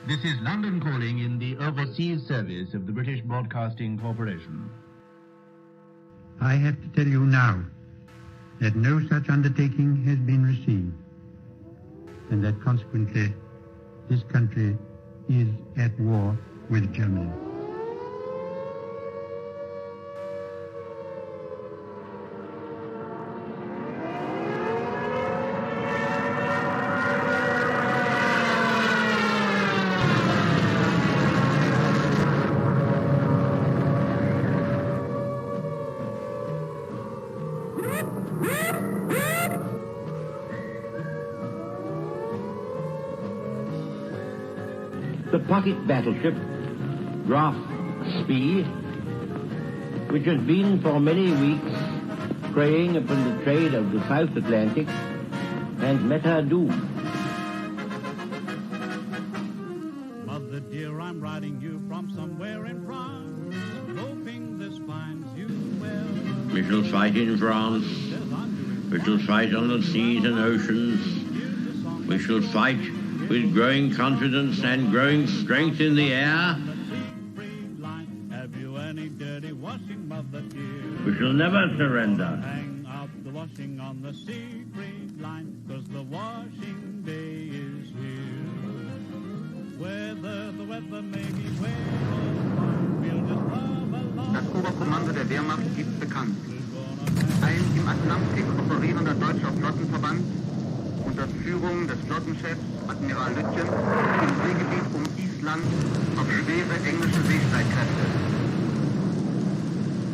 This is London calling in the overseas service of the British Broadcasting Corporation. I have to tell you now that no such undertaking has been received, and that consequently this country is at war with Germany. The pocket battleship, Graf Spee, which has been for many weeks preying upon the trade of the South Atlantic, and met her doom. Mother dear, I'm writing you from somewhere in France, hoping this finds you well. We shall fight in France. We shall fight on the seas and oceans. We shall fight with growing confidence and growing strength in the air. We shall never surrender. Hang up the washing on the Siegfried line, 'cause the washing day is here. Whether the weather may be wet or fine, we'll just love along. Das Oberkommando der Wehrmacht gibt bekannt. Ein im Atlantik operierender deutscher Flottenverband unter Führung des Flottenchefs Admiral Lütjen im Seegebiet um Island auf schwere englische Seestreitkräfte.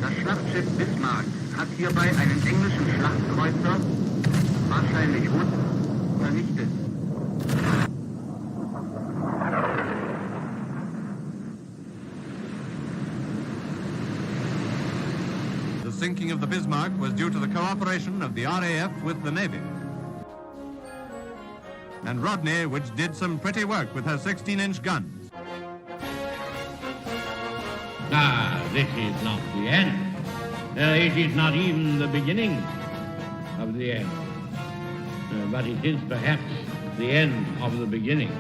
Das Schlachtschiff Bismarck hat hierbei einen englischen Schlachtkreuzer, wahrscheinlich Hood, vernichtet. The sinking of the Bismarck was due to the cooperation of the RAF with the Navy. And Rodney, which did some pretty work with her 16-inch guns. This is not the end. It is not even the beginning of the end. But it is perhaps the end of the beginning.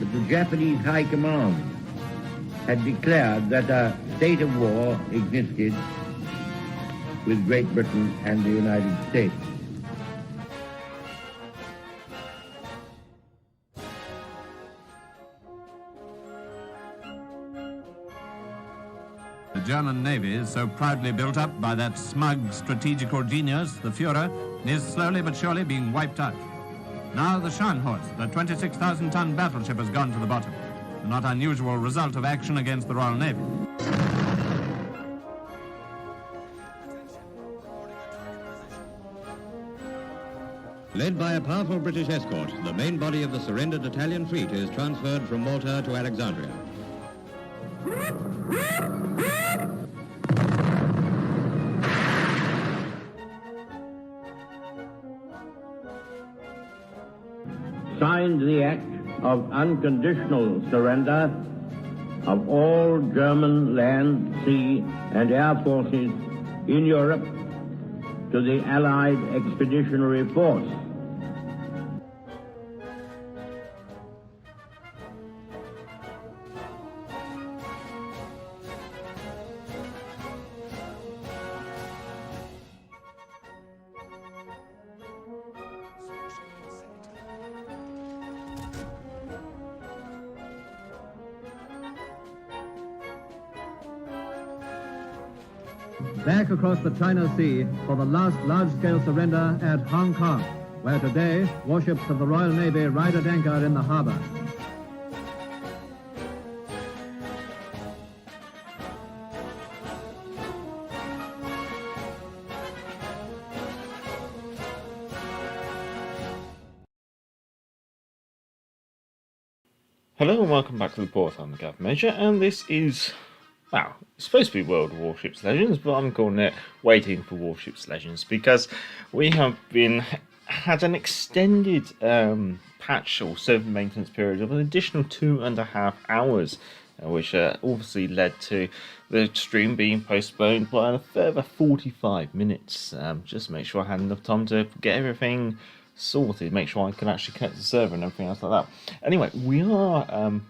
But the Japanese High Command had declared that a state of war existed with Great Britain and the United States. The German Navy, so proudly built up by that smug strategical genius, the Führer, is slowly but surely being wiped out. Now the Scharnhorst, the 26,000-ton battleship, has gone to the bottom, a not unusual result of action against the Royal Navy. Led by a powerful British escort, the main body of the surrendered Italian fleet is transferred from Malta to Alexandria. Signed the act of unconditional surrender of all German land, sea, and air forces in Europe to the Allied Expeditionary Force. Back across the China Sea for the last large-scale surrender at Hong Kong, where today warships of the Royal Navy ride at anchor in the harbor. Hello and welcome back to the report. I'm the Gav Major, and this is, well, it's supposed to be World Warships Legends, but I'm calling it Waiting for Warships Legends because we have had an extended patch or server maintenance period of an additional 2.5 hours which obviously led to the stream being postponed by a further 45 minutes. Just to make sure I had enough time to get everything sorted, make sure I can actually connect to the server and everything else like that. Anyway, we are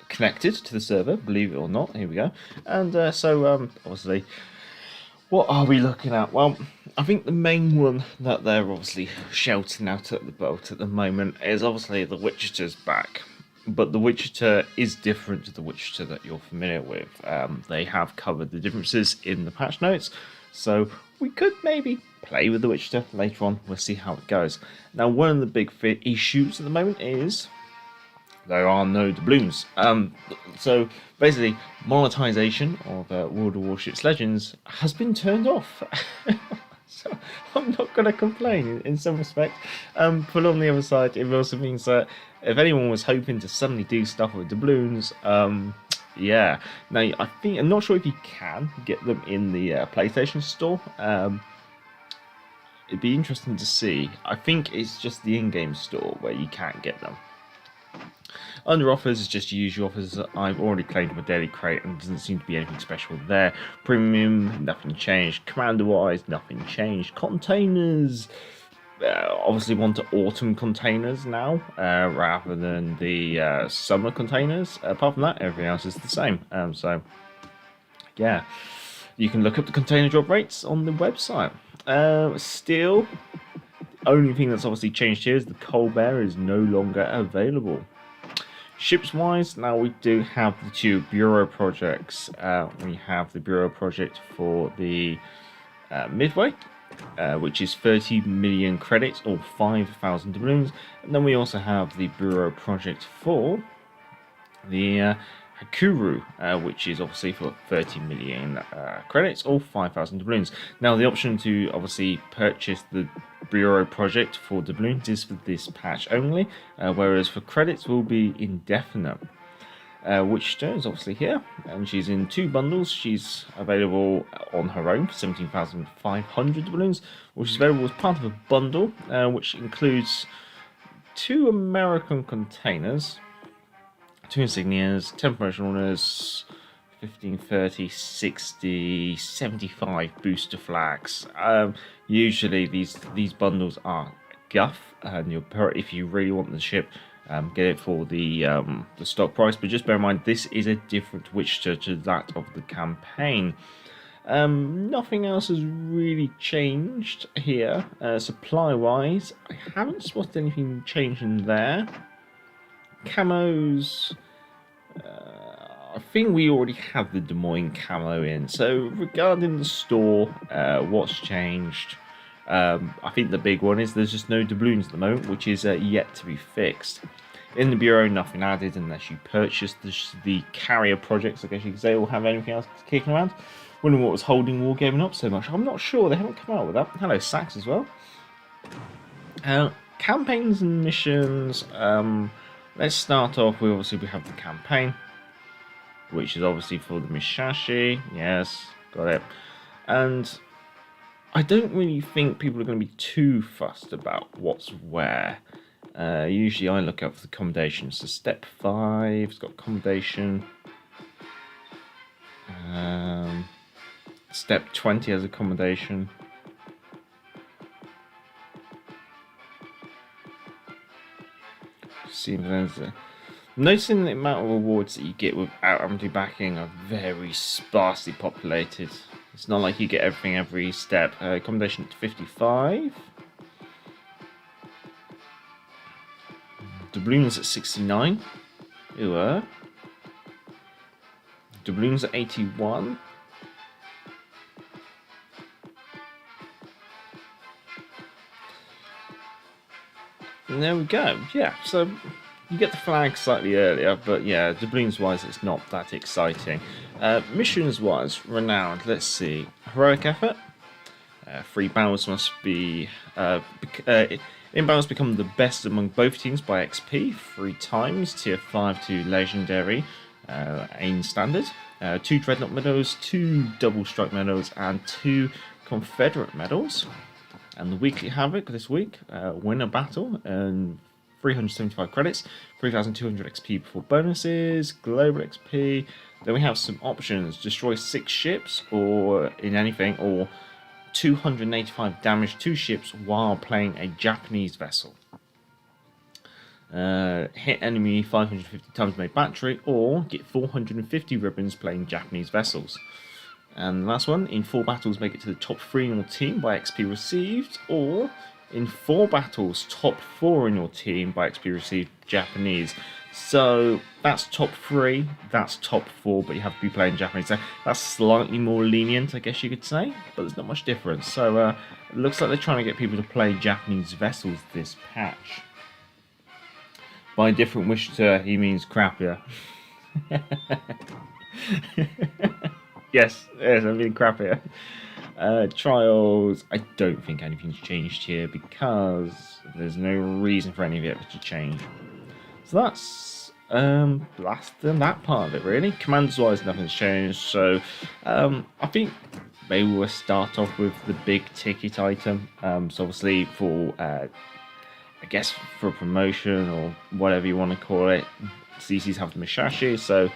connected to the server, believe it or not. Here we go. And obviously, what are we looking at? Well, I think the main one that they're obviously shouting out at the boat at the moment is obviously the Wichita's back. But the Wichita is different to the Wichita that you're familiar with. They have covered the differences in the patch notes, so we could maybe play with the Wichita later on. We'll see how it goes. Now, one of the big issues at the moment is there are no doubloons. So basically, monetization of World of Warships Legends has been turned off. So I'm not going to complain in some respect. But on the other side, it also means that if anyone was hoping to suddenly do stuff with doubloons, yeah. Now, I'm not sure if you can get them in the PlayStation Store. It'd be interesting to see. I think it's just the in-game store where you can't get them. Under offers is just usual offers. I've already claimed my daily crate and doesn't seem to be anything special there. Premium, nothing changed. Commander wise, nothing changed. Containers, obviously want to autumn containers now rather than the summer containers. Apart from that, everything else is the same. So yeah, you can look up the container drop rates on the website. Still, only thing that's obviously changed here is the Colbert is no longer available. Ships wise, now we do have the two Bureau projects. We have the Bureau project for the Midway, which is 30 million credits or 5,000 doubloons. And then we also have the Bureau project for the Hakuryu, which is obviously for 30 million credits or 5,000 doubloons. Now, the option to obviously purchase the Bureau project for doubloons is for this patch only, whereas for credits will be indefinite. Wichita is obviously here, and she's in two bundles. She's available on her own for 17,500 doubloons, which is available as part of a bundle, which includes 2 American containers, 2 insignias, 10 promotional honors, 15, 30, 60, 75 booster flags. Usually these bundles are guff, and if you really want the ship, get it for the stock price. But just bear in mind, this is a different Wichita to that of the campaign. Nothing else has really changed here. Supply wise, I haven't spotted anything changing there. Camos, I think we already have the Des Moines camo in. So regarding the store, what's changed? I think the big one is there's just no doubloons at the moment, which is yet to be fixed. In the Bureau, nothing added unless you purchase the carrier projects. I guess you could say, or have anything else kicking around. Wondering what was holding Wargaming up so much. I'm not sure. They haven't come out with that. Hello, Sax as well. Campaigns and missions. Let's start off with, obviously, we have the campaign, which is obviously for the Musashi. Yes, got it. And I don't really think people are going to be too fussed about what's where. Usually I look out for the accommodation. So step 5's got accommodation. Step 20 has accommodation. See if there's noticing the amount of rewards that you get without empty backing are very sparsely populated. It's not like you get everything every step. Accommodation at 55. Doubloons at 69. Doubloons at 81. And there we go. Yeah, so you get the flag slightly earlier, but yeah, doubloons wise, it's not that exciting. Missions wise, renowned. Let's see. Heroic effort. 3 battles must be. In battles become the best among both teams by XP 3 times. Tier 5 to legendary. Aim standard. 2 dreadnought medals, 2 double strike medals, and 2 Confederate medals. And the weekly havoc this week, win a battle and 375 credits, 3,200 XP before bonuses, global XP. Then we have some options: destroy 6 ships or in anything, or 285 damage to ships while playing a Japanese vessel. Hit enemy 550 times made battery, or get 450 ribbons playing Japanese vessels. And the last one, in 4 battles make it to the top 3 in your team by XP received, or in 4 battles top 4 in your team by XP received Japanese. So that's top 3, that's top 4, but you have to be playing Japanese. So that's slightly more lenient, I guess you could say, but there's not much difference. So it looks like they're trying to get people to play Japanese vessels this patch. By different Wichita, he means crappier. Yes, I mean crappier. Trials, I don't think anything's changed here because there's no reason for any of it to change. So that's that part of it really. Commanders wise, nothing's changed. So I think maybe we'll start off with the big ticket item. So obviously for I guess for a promotion or whatever you want to call it, CC's have the Musashi. So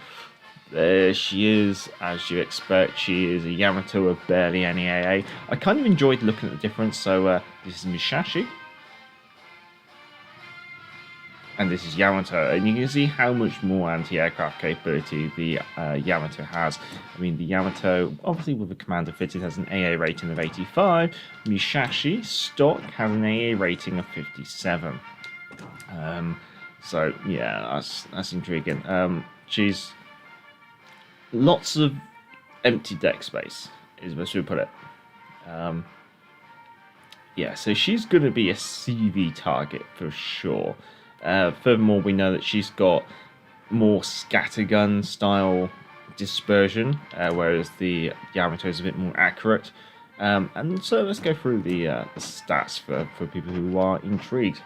there she is, as you expect. She is a Yamato of barely any AA. I kind of enjoyed looking at the difference. So this is Musashi, and this is Yamato, and you can see how much more anti-aircraft capability the Yamato has. I mean, the Yamato, obviously with the commander fitted, has an AA rating of 85. Musashi stock has an AA rating of 57. So yeah, that's intriguing. She's lots of empty deck space, is the best way to put it. Yeah, so she's going to be a CV target for sure. Furthermore, we know that she's got more scattergun style dispersion, whereas the Yamato is a bit more accurate. And so let's go through the stats for people who are intrigued.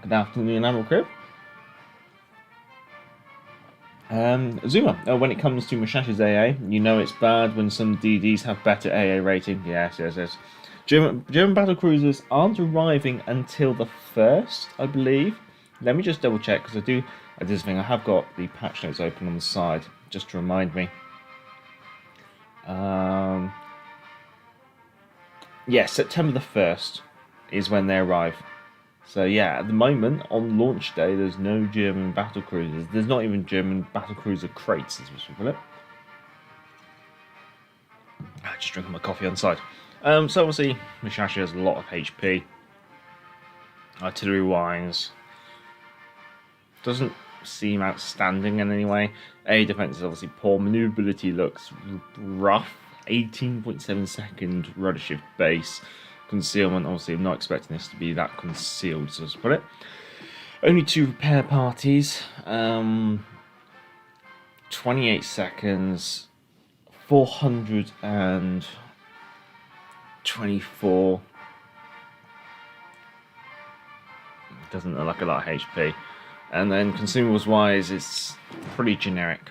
Good afternoon, Admiral Crib. Zuma, when it comes to Musashi's AA, you know it's bad when some DDs have better AA rating. Yes. German battlecruisers aren't arriving until the 1st, I believe. Let me just double check, because I have got the patch notes open on the side, just to remind me. Yeah, September the 1st is when they arrive. So yeah, at the moment, on launch day, there's no German battlecruisers. There's not even German battlecruiser crates, as we call it. Just drinking my coffee on the side. So obviously, Musashi has a lot of HP. Artillery-wise, doesn't seem outstanding in any way. A defense is obviously poor. Maneuverability looks rough. 18.7 second rudder shift base. Concealment, obviously, I'm not expecting this to be that concealed, so let's put it. Only 2 repair parties. 28 seconds. 424. Doesn't look like a lot of HP. And then consumables wise, it's pretty generic.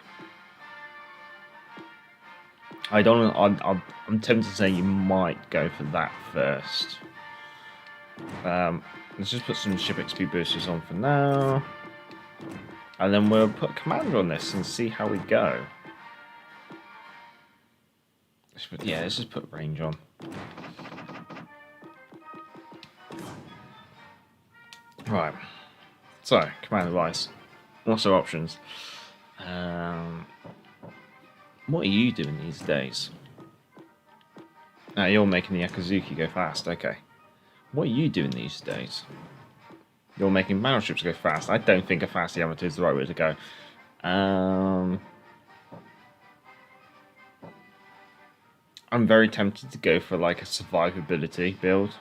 I'm tempted to say you might go for that first. Let's just put some ship XP boosters on for now. And then we'll put commander on this and see how we go. Let's just put range on. Right. So, command device. What's our options? What are you doing these days? You're making the Akazuki go fast. Okay. What are you doing these days? You're making battleships go fast. I don't think a fast Yamato is the right way to go. I'm very tempted to go for like a survivability build.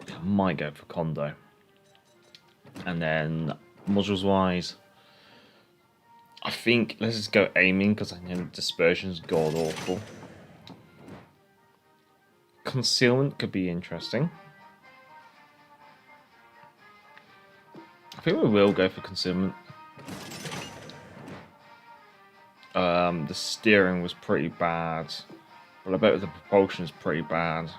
I might go for Kondo. And then modules wise, I think let's just go aiming because I know dispersion's god awful. Concealment could be interesting. I think we will go for concealment. The steering was pretty bad. But I bet the propulsion is pretty bad.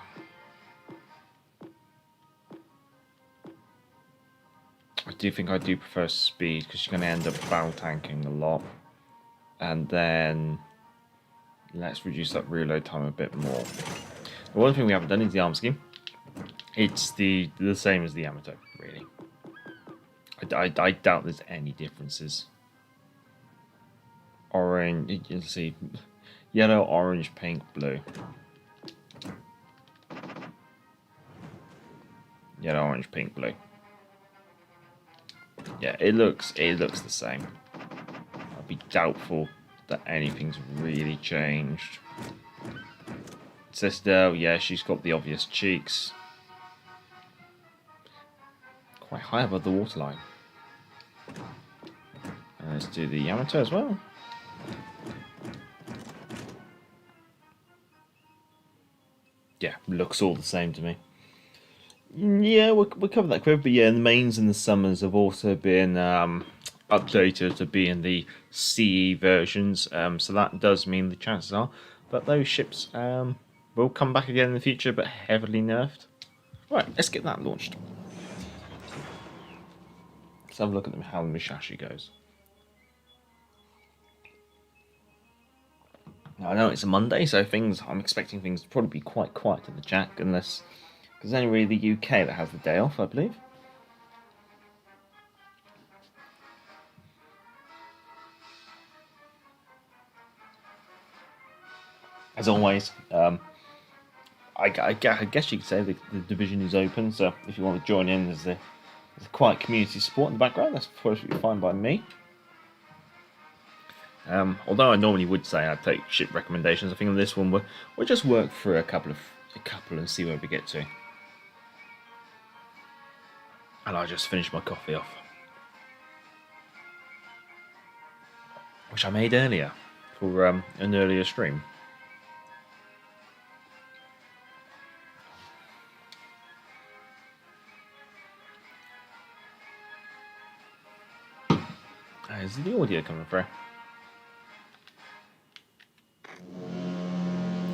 I do think I do prefer speed because you're going to end up battle tanking a lot. And then let's reduce that reload time a bit more. The one thing we haven't done is the arm scheme. It's the same as the Yamato, really. I doubt there's any differences. Orange, you can see, yellow, orange, pink, blue. Yellow, orange, pink, blue. Yeah, it looks the same. I'd be doubtful that anything's really changed. Sister, yeah, she's got the obvious cheeks. Quite high above the waterline. And let's do the Yamato as well. Yeah, looks all the same to me. Yeah, we'll cover that quick, but yeah, the mains and the summers have also been updated to be in the CE versions, so that does mean the chances are that those ships will come back again in the future, but heavily nerfed. Right, let's get that launched. Let's have a look at how the Musashi goes. Now, I know it's a Monday, so I'm expecting things to probably be quite quiet at the Jack, unless because it's only really the UK that has the day off, I believe. As always, I guess you could say the division is open, so if you want to join in, there's a quiet community support in the background. That's perfectly fine by me. Although I normally would say I'd take ship recommendations, I think on this one we'll just work through a couple and see where we get to. And I'll just finish my coffee off, which I made earlier for an earlier stream. Is the audio coming through?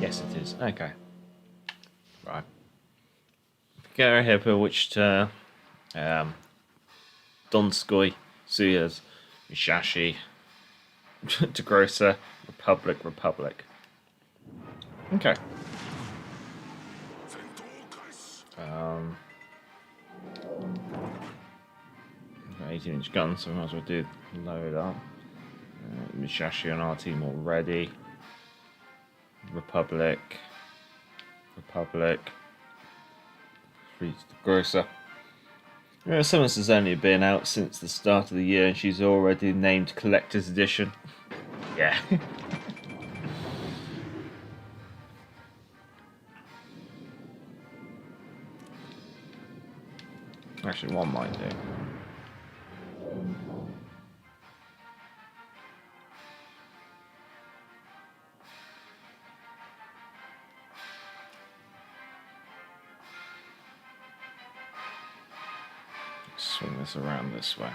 Yes, it is. Okay. Right. Go ahead for Wichita, Donskoy, Suyas, Musashi, Degrosa, Republic. Okay. 18-inch gun, so we might as well do load up. Musashi on our team already. Republic. Freeze Degrosa. Summers has only been out since the start of the year, and she's already named Collector's Edition. Yeah. Actually, one might do. Swing this around this way.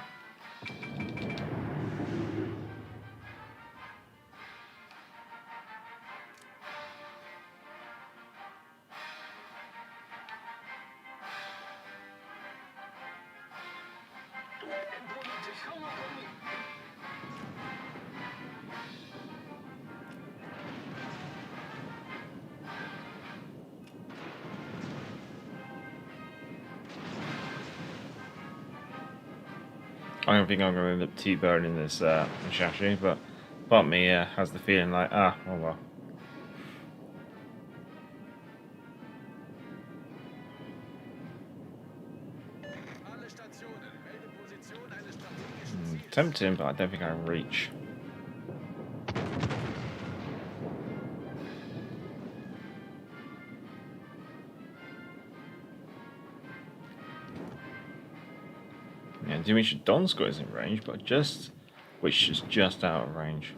I don't think I'm going to end up T-boning this Musashi, but part of me has the feeling like, oh well. Tempting, but I don't think I can reach. Yeah, Dimitri Donskoy is in range, but which is just out of range.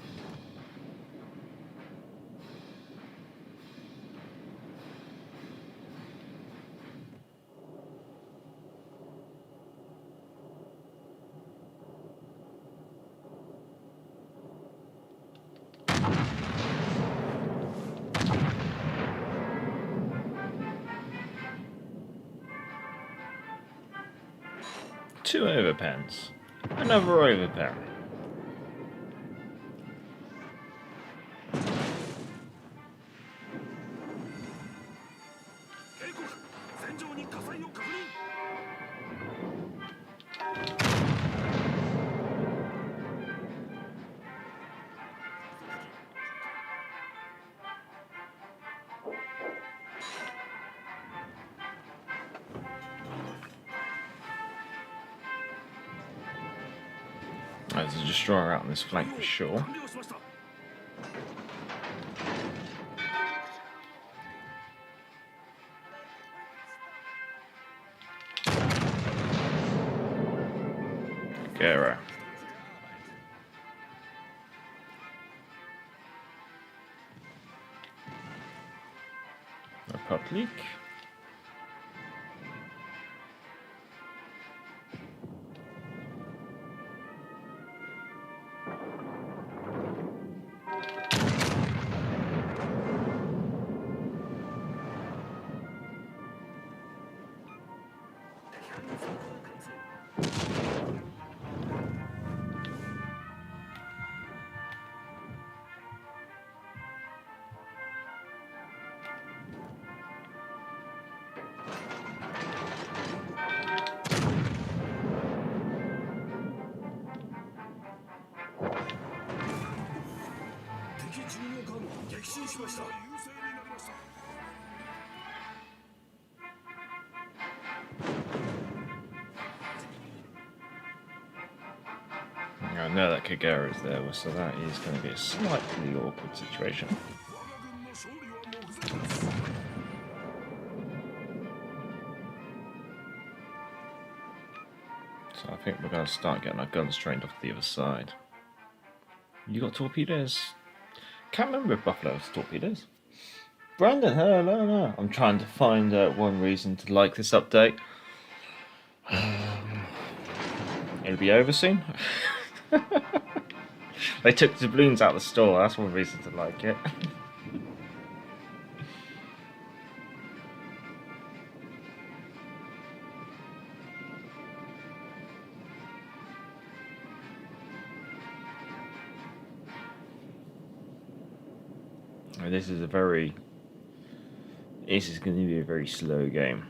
2 overpens. Another overpen. There's a destroyer out on this flank for sure. Gera. Republic. I know that Kagera is there, so that is going to be a slightly awkward situation. So I think we're going to start getting our guns trained off the other side. You got torpedoes? Can't remember if Buffalo has torpedoes. Brandon, hello. I'm trying to find one reason to like this update. It'll be over soon. They took the balloons out of the store, that's one reason to like it. This is going to be a very slow game.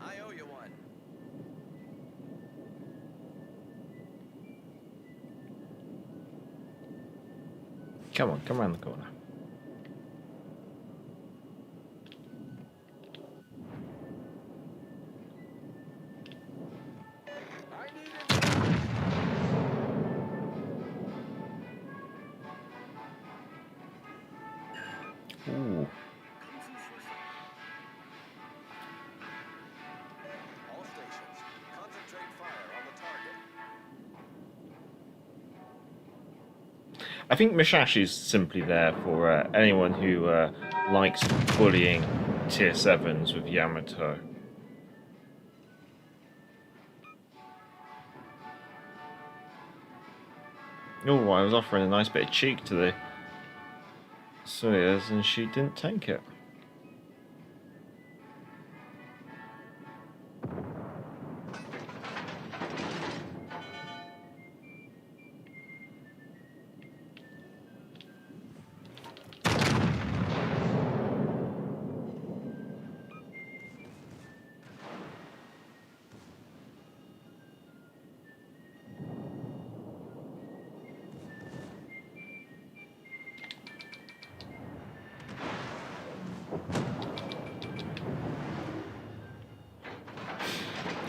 I owe you one. Come on, come around the corner. Ooh. All stations, concentrate fire on the target. I think Musashi is simply there for anyone who likes bullying tier 7s with Yamato. Oh, I was offering a nice bit of cheek to the Soyuz and she didn't take it.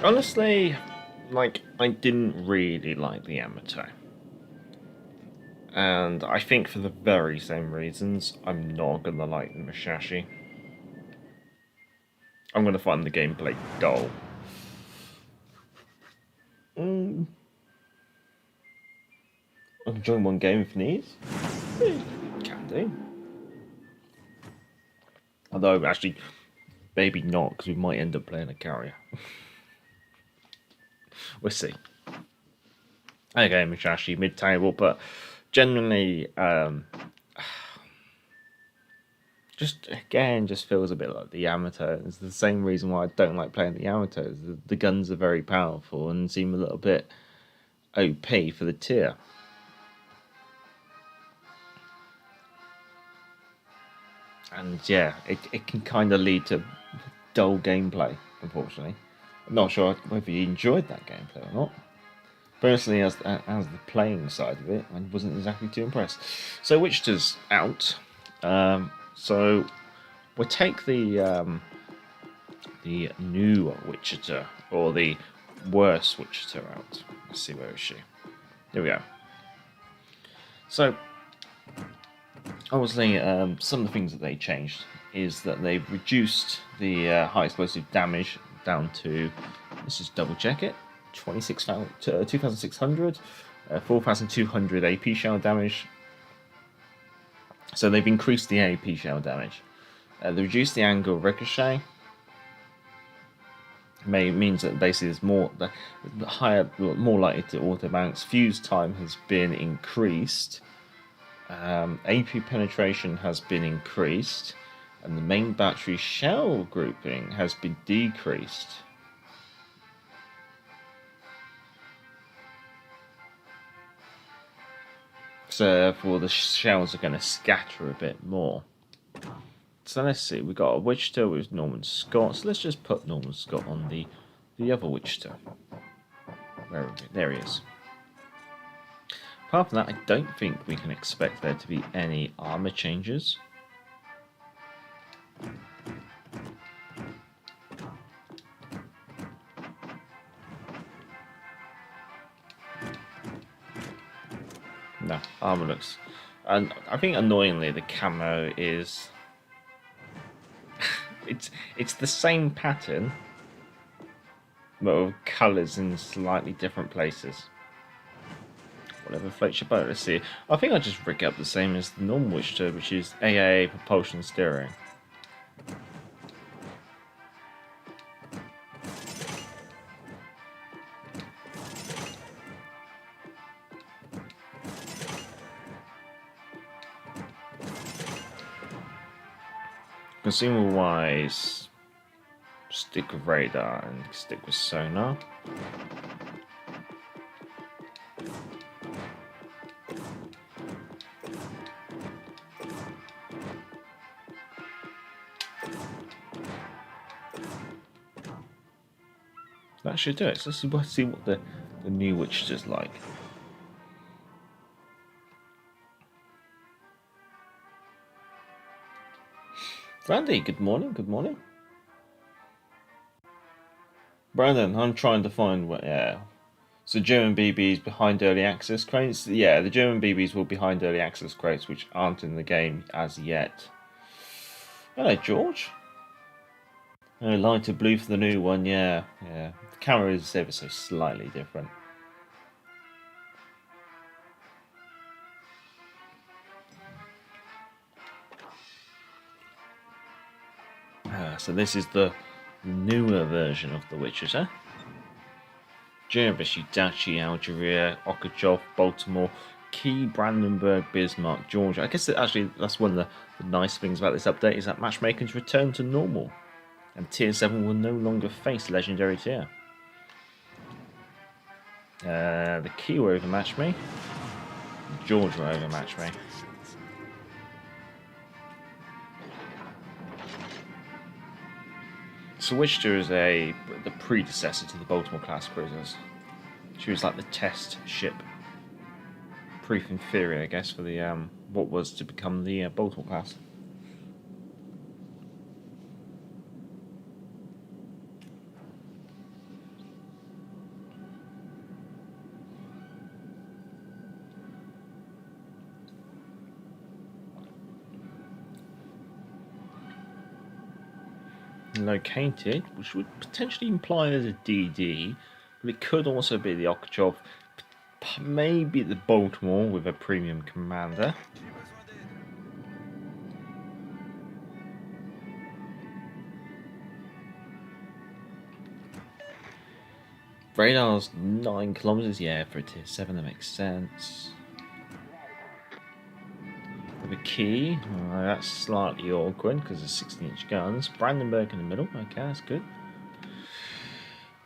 Honestly, I didn't really like the Yamato. And I think for the very same reasons, I'm not gonna like the Musashi. I'm gonna find the gameplay dull. I'll join one game if needs. Can do. Although, actually, maybe not, because we might end up playing a carrier. We'll see. Okay, Musashi, mid-table, but generally, just again just feels a bit like the Yamato. It's the same reason why I don't like playing the Yamatos. The guns are very powerful and seem a little bit OP for the tier. And yeah, it can kind of lead to dull gameplay, unfortunately. I'm not sure whether you enjoyed that gameplay or not. Personally, as the playing side of it, I wasn't exactly too impressed. So Wichita's out. So we'll take the new Wichita, or the worse Wichita out. Let's see, where is she? Here we go. So obviously, some of the things that they changed is that they've reduced the high explosive damage down to, let's just double check it, 2,600, 4,200 AP shell damage. So they've increased the AP shell damage. They reduced the angle ricochet. Means that basically there's more likely to auto bounce. Fuse time has been increased. AP penetration has been increased, and the main battery shell grouping has been decreased. So therefore the shells are going to scatter a bit more. So let's see, we've got a Wichita with Norman Scott, so let's just put Norman Scott on the other Wichita. Where is it? There he is. Apart from that, I don't think we can expect there to be any armor changes. No, armor looks... And I think annoyingly the camo is... it's the same pattern, but with colours in slightly different places. Whatever floats your boat. Let's see. I think I'll just rig it up the same as the normal Wichita, which is AAA propulsion steering. Consumable wise, stick with radar and stick with sonar. That should do it. So let's see what the new Wichita's like. Randy, good morning, good morning. Brandon, I'm trying to find what, yeah. So German BBs behind early access crates? Yeah, the German BBs will behind early access crates, which aren't in the game as yet. Hello, George. Oh, lighter blue for the new one, yeah. The camera is ever so slightly different. So this is the newer version of the Wichita. Jervis, Udachi, Algeria, Okachov, Baltimore, Key, Brandenburg, Bismarck, Georgia. I guess that's one of the nice things about this update is that matchmaking's returned to normal. And Tier 7 will no longer face Legendary Tier. The Key will overmatch me. George will overmatch me. So Wichita is the predecessor to the Baltimore class cruisers. She was like the test ship, proof inferior, I guess, for the what was to become the Baltimore class. Located, which would potentially imply as a DD, but it could also be the Okachov, maybe the Baltimore with a premium commander. Radar's 9 kilometers, yeah, for a Tier 7, that makes sense. the key. That's slightly awkward because of 16-inch guns. Brandenburg in the middle. Okay, that's good.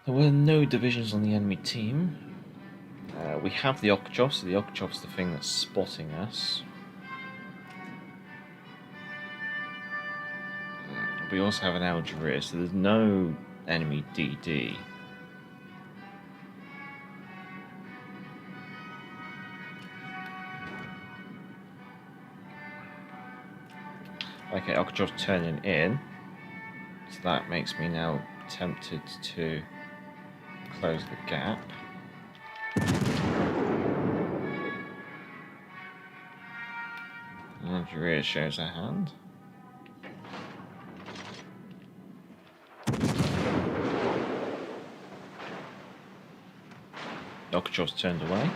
There were no divisions on the enemy team. We have the Okhchov, so the Okhchov's the thing that's spotting us. We also have an Algeria, so there's no enemy DD. Okay, Okhchov's turning in, so that makes me now tempted to close the gap. Algeria shows a hand. Okhchov's turned away.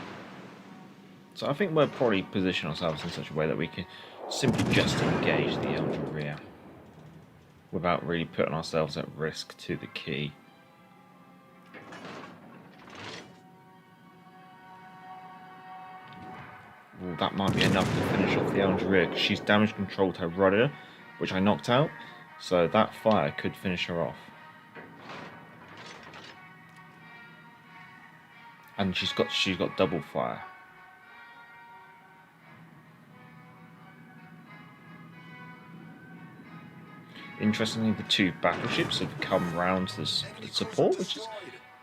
So I think we'll probably position ourselves in such a way that we can simply just engage the Algeria without really putting ourselves at risk to the key. Well, that might be enough to finish off the Algeria because she's damage controlled her rudder, which I knocked out, so that fire could finish her off. And she's got double fire. Interestingly, the two battleships have come round to the support, which is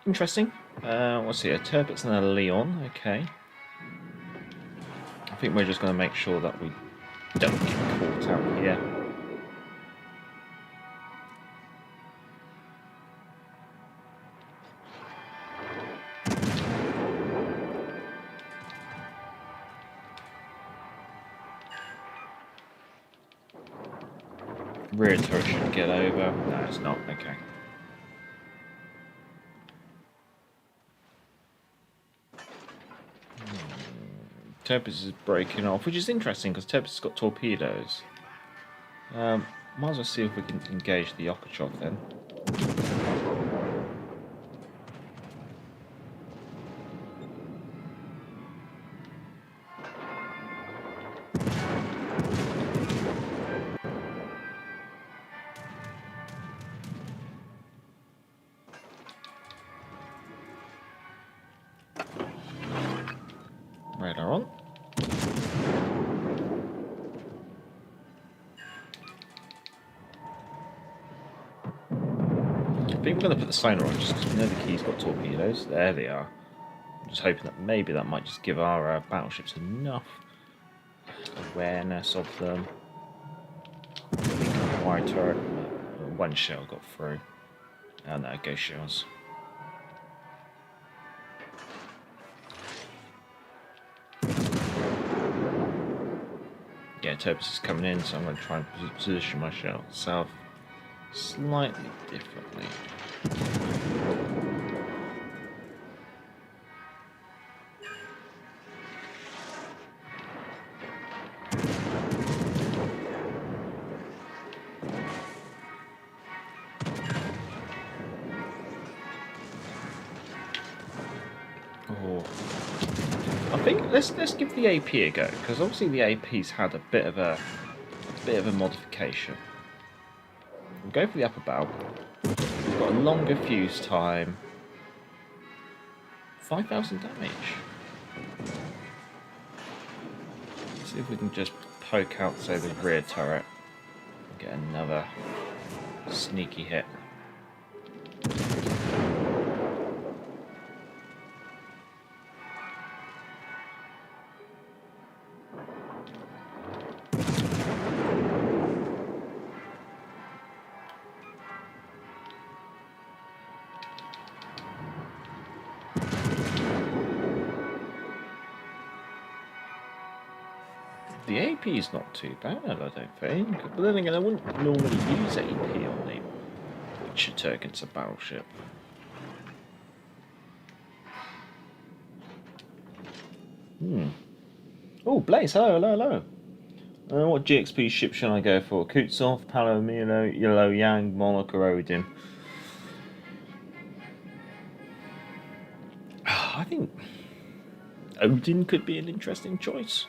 interesting. What's here? A Tirpitz and a Leon. Okay. I think we're just going to make sure that we don't get caught out here. Rear turret should get over. No, it's not. Okay. Tirpitz is breaking off, which is interesting because Tirpitz has got torpedoes. Might as well see if we can engage the Okhchov then. Radar on. I think we're going to put the sonar on just because we know the key's got torpedoes. There they are. I'm just hoping that maybe that might just give our battleships enough awareness of them. Wide turret. One shell got through. Oh no, go shells. Yeah, Tirpitz is coming in, so I'm going to try and position myself slightly differently. Oh. I think let's give the AP a go, because obviously the AP's had a bit of a modification. We'll go for the upper bow. We've got a longer fuse time. 5,000 damage. Let's see if we can just poke out, say, the rear turret and get another sneaky hit. The AP is not too bad, I don't think. But then again, I wouldn't normally use AP on the Wichita against a battleship. Oh, Blaze, hello. What GXP ship shall I go for? Kutuzov, Palomino, Yellow Yang, Monarch, or Odin? I think Odin could be an interesting choice.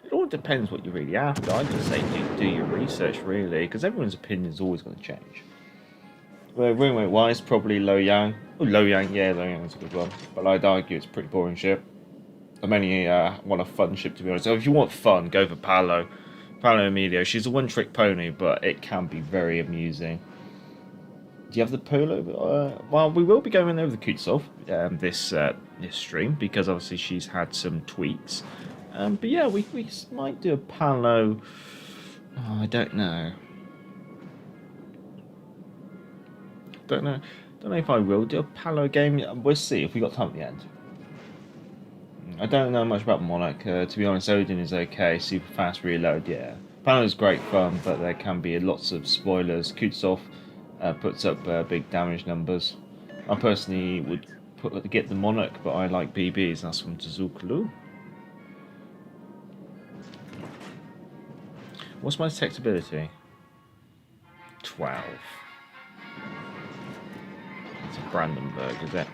It all depends what you're really after. I just say do your research, really, because everyone's opinion is always going to change. Well, room rate wise, probably Lo Yang. Oh, Lo Yang, yeah, Lo Yang is a good one. But I'd argue it's a pretty boring ship. I mainly want a fun ship, to be honest. So if you want fun, go for Paolo. Paolo Emilio. She's a one-trick pony, but it can be very amusing. Do you have the Polo? Well, we will be going over the Kutuzov this stream, because obviously she's had some tweaks. But yeah, we might do a Paolo. Oh, I don't know. Don't know if I will do a Paolo game. We'll see if we got time at the end. I don't know much about Monarch. To be honest, Odin is okay. Super fast reload, yeah. Paolo's great fun, but there can be lots of spoilers. Kutuzov puts up big damage numbers. I personally would get the Monarch, but I like BBs. That's from Tazuklu. What's my detectability? 12. It's a Brandenburg, is it?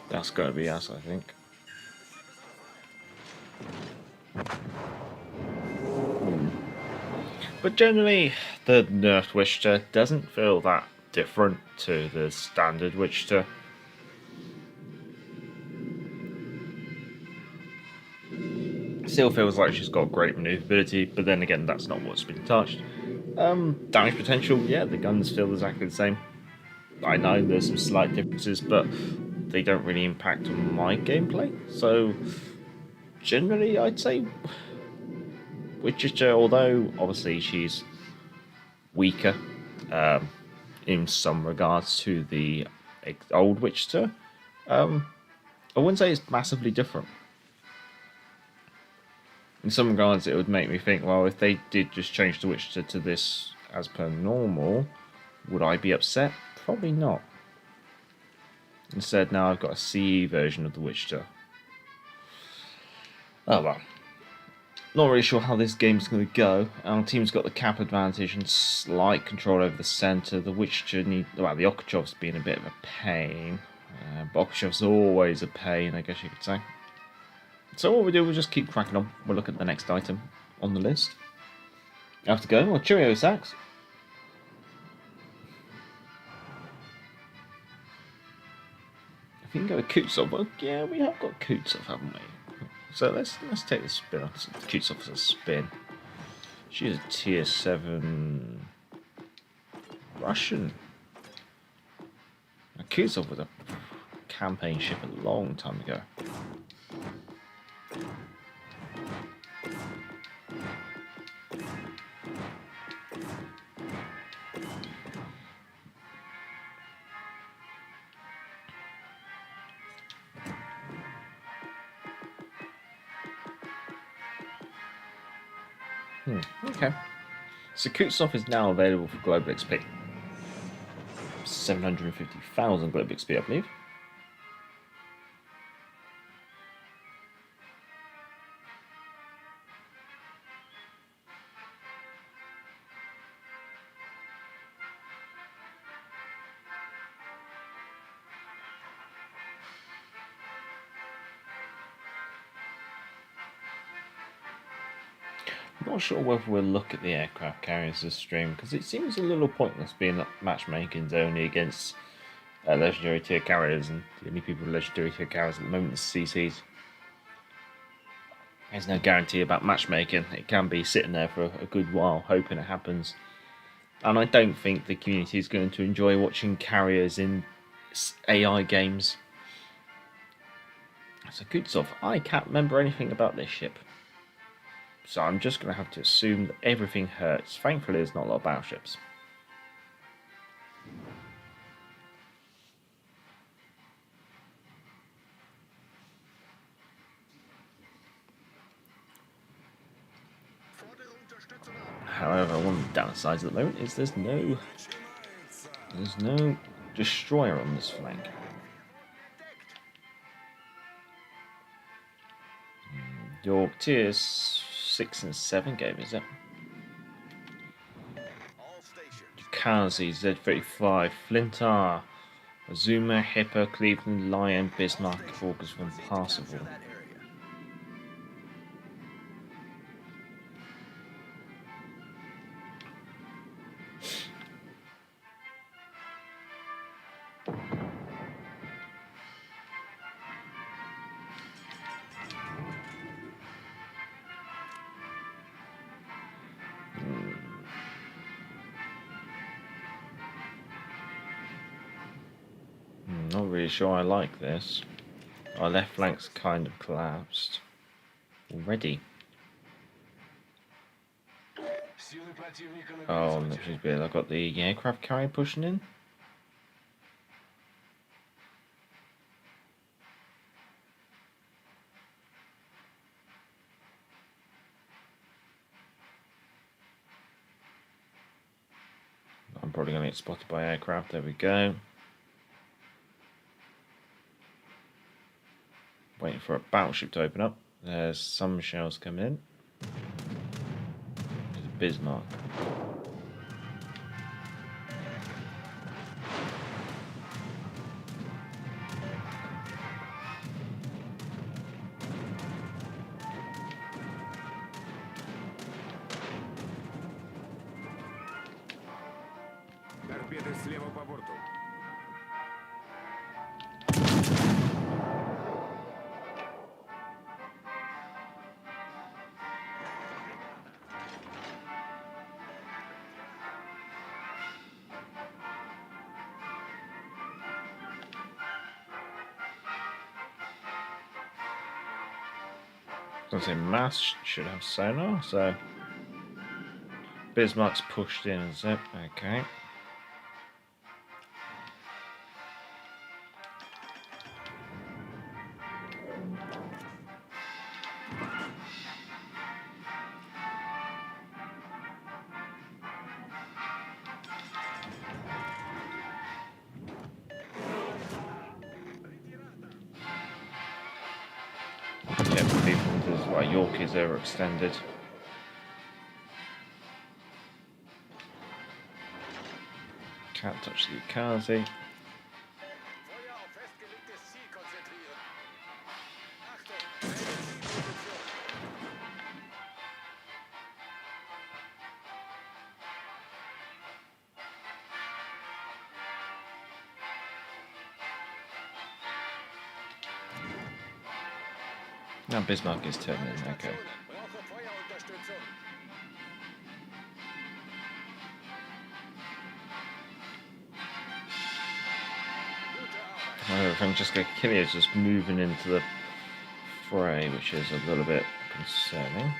That's got to be us, I think. But generally, the nerfed Wichita doesn't feel that different to the standard Wichita. Still feels like she's got great maneuverability, but then again, that's not what's been touched. Damage potential, yeah, the guns feel exactly the same. I know there's some slight differences, but they don't really impact on my gameplay. So, generally, I'd say Wichita, although obviously she's weaker in some regards to the old Wichita, I wouldn't say it's massively different. In some regards, it would make me think, well, if they did just change the Wichita to this as per normal, would I be upset? Probably not. Instead, now I've got a CE version of the Wichita. Oh well. Not really sure how this game's going to go. Our team's got the cap advantage and slight control over the centre. The Wichita the Okhochov's been a bit of a pain. But Okhochov's always a pain, I guess you could say. So what we do, we'll just keep cracking on. We'll look at the next item on the list. Have to go. Well, cheerio, Sax. If you can go with Kutuzov, well, yeah, we have got Kutuzov, haven't we? So let's take the spin off. Kutuzov's a spin. She's a tier 7 Russian. Now, Kutuzov was a campaign ship a long time ago. Okay. So Kutuzov is now available for global XP. 750,000 global XP, I believe. I'm not sure whether we'll look at the aircraft carriers this stream, because it seems a little pointless being that matchmaking's only against legendary tier carriers, and the only people with legendary tier carriers at the moment is CCs. There's no guarantee about matchmaking. It can be sitting there for a good while, hoping it happens. And I don't think the community is going to enjoy watching carriers in AI games. So Kutuzov, I can't remember anything about this ship. So I'm just going to have to assume that everything hurts. Thankfully, there's not a lot of battleships. However, one of the downsides at the moment is there's no destroyer on this flank. Your tiers 6 and 7 game, is it? Kazi, Z35, Flintar, Azuma, Hippo, Cleveland, Lion, Bismarck, August from Parsifal. Not really sure I like this. Our left flank's kind of collapsed already. Oh, literally bit. I've got the aircraft carrier pushing in. I'm probably going to get spotted by aircraft. There we go. Waiting for a battleship to open up. There's some shells coming in. There's a Bismarck. Торпеды слева по борту. Doesn't say mass should have sonar, so Bismarck's pushed in, is it? Okay. get people into like Yorkies overextended. Can't touch the Ukazi. Feuer auf festgelegtes Ziel konzentrieren. Achtung, wähle Zielposition. Now Bismarck is turning, okay. Brauche Feuerunterstützung. However, Francesco Achille is just moving into the fray, which is a little bit concerning.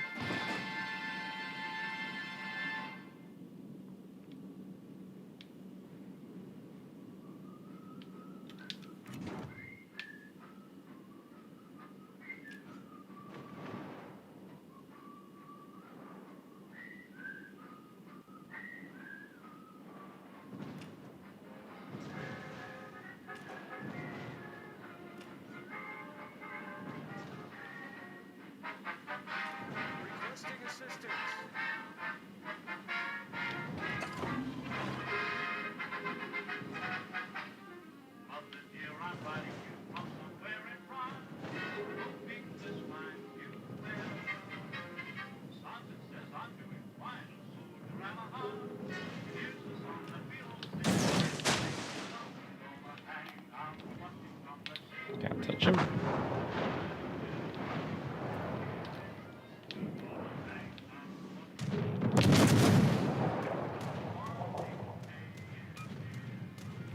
Requesting assistance. Can't touch him.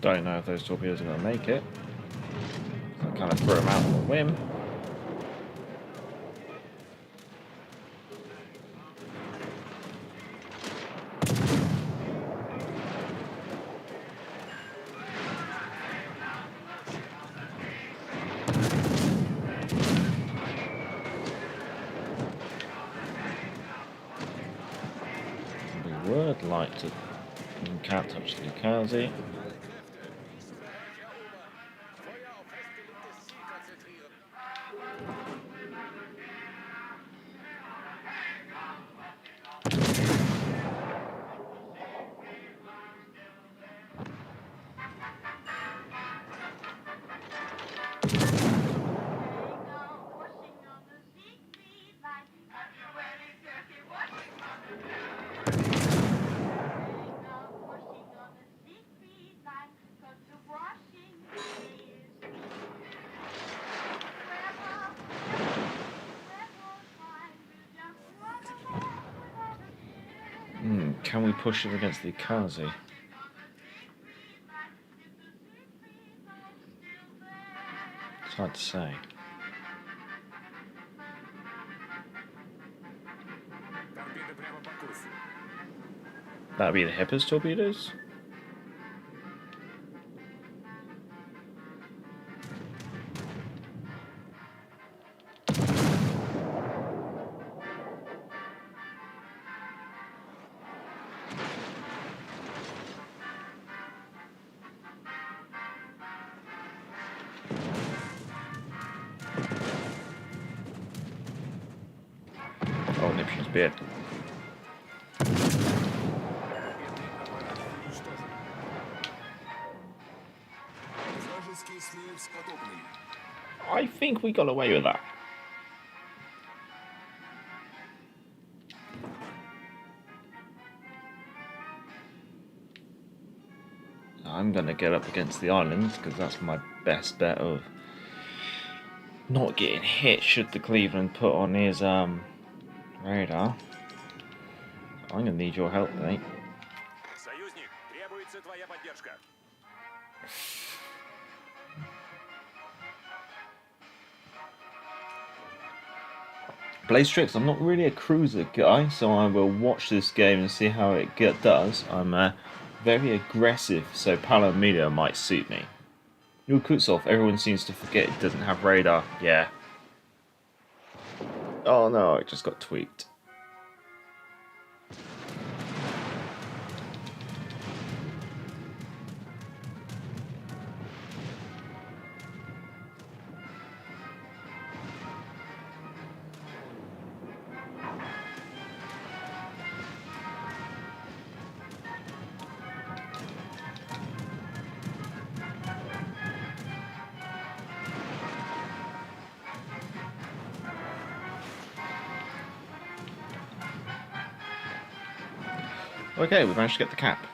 Don't know if those torpedoes are going to make it. So I kind of threw them out on a whim. We would like to. You can't touch the Ukazi. Feuer auf festgelegtes Ziel konzentrieren. Can we push him against the Ukazi? It's hard to say. Торпеды прямо по курсу. That'd be the Hippos torpedoes? Oh, Nipshin's beard. Вражеский снаряд подобный. I think we got away with that. I'm going to get up against the islands because that's my best bet of not getting hit should the Cleveland put on his radar. I'm going to need your help, mate. Союзник, требуется твоя поддержка. Blaze Tricks, I'm not really a cruiser guy, so I will watch this game and see how it does. I'm very aggressive, so Palomino might suit me. Your Kutuzov, everyone seems to forget it doesn't have radar. Yeah. Oh no, it just got tweaked. Okay, we managed to get the cap.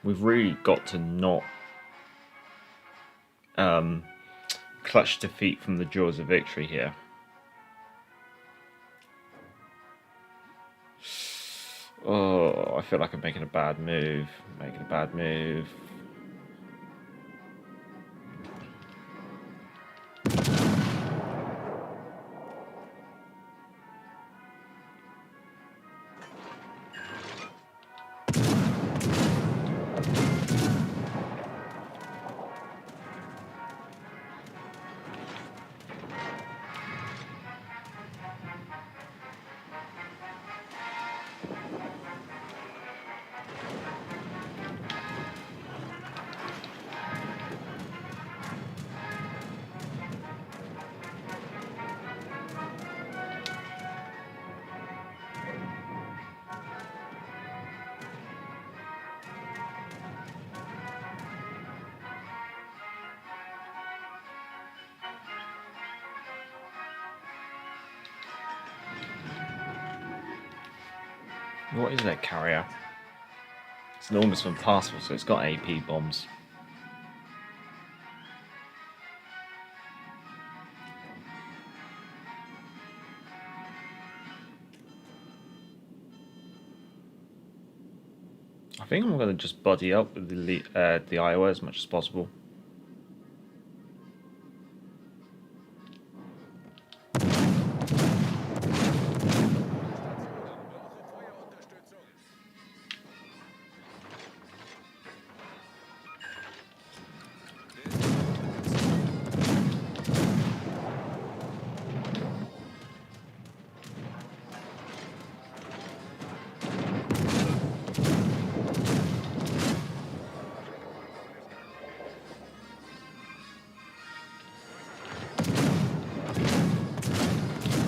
We've really got to not clutch defeat from the jaws of victory here. Oh, I feel like I'm making a bad move. What is that carrier? It's enormous and passable, so it's got AP bombs. I think I'm going to just buddy up with the Iowa as much as possible.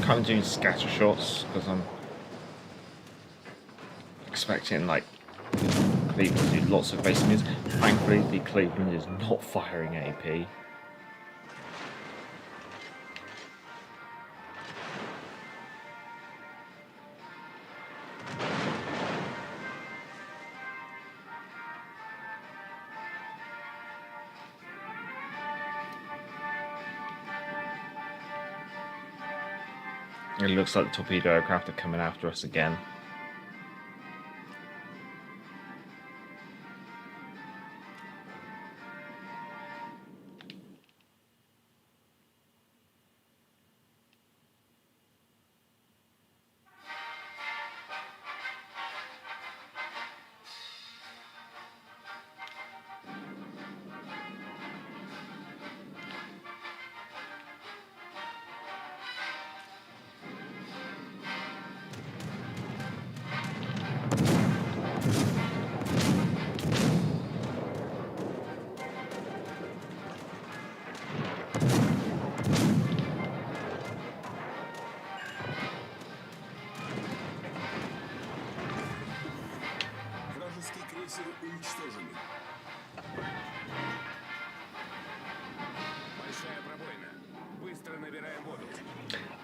Kind of doing scatter shots because I'm expecting like Cleveland to do lots of base moves. Thankfully, the Cleveland is not firing AP. It looks like the torpedo aircraft are coming after us again.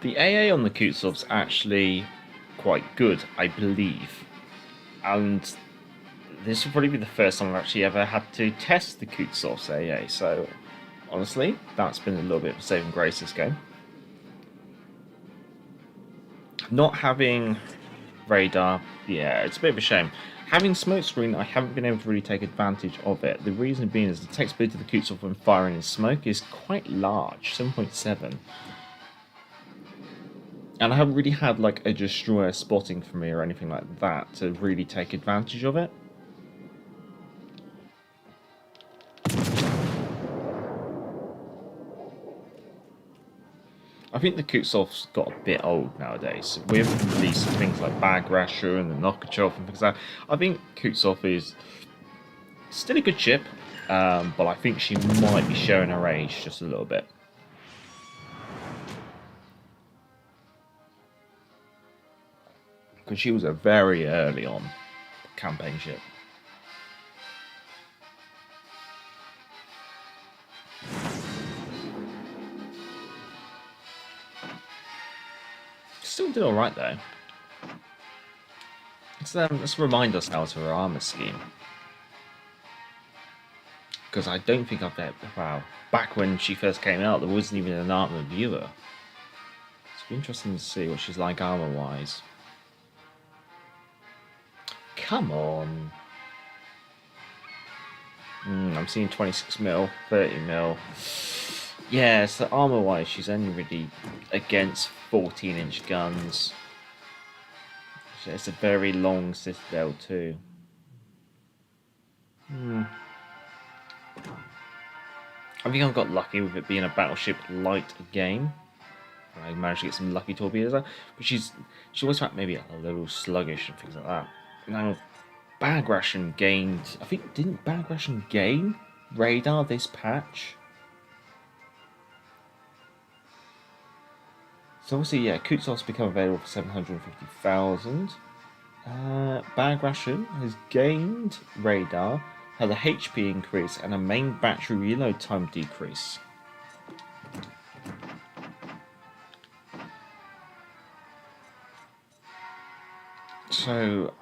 The AA on the Kutuzov's actually quite good, I believe, and this will probably be the first time I've actually ever had to test the Kutuzov's AA, so honestly, that's been a little bit of a saving grace this game. Not having radar, yeah, it's a bit of a shame. Having smokescreen, I haven't been able to really take advantage of it. The reason being is the text speed of the Kutuzov when firing in smoke is quite large, 7.7. And I haven't really had like a destroyer spotting for me or anything like that to really take advantage of it. I think the Kutuzov's got a bit old nowadays. With these things like P.Bagration and the Nokachev and things like that, I think Kutuzov is still a good ship, but I think she might be showing her age just a little bit. Because she was a very early on campaign ship. Still did alright though. Let's remind ourselves of her armor scheme. Because I don't think I've ever, wow, back when she first came out, there wasn't even an armor viewer. It's interesting to see what she's like armor-wise. Come on. I'm seeing 26 mil, 30 mil. Yeah, so armor-wise, she's only really against 14-inch guns. It's a very long citadel too. I think I got lucky with it being a battleship light game. I managed to get some lucky torpedoes out, but she always felt maybe a little sluggish and things like that. Now, Bagration gained, I think, didn't Bagration gain radar this patch? So obviously, yeah, Kutuzov's become available for 750,000. Bagration has gained radar, had a HP increase and a main battery reload time decrease. So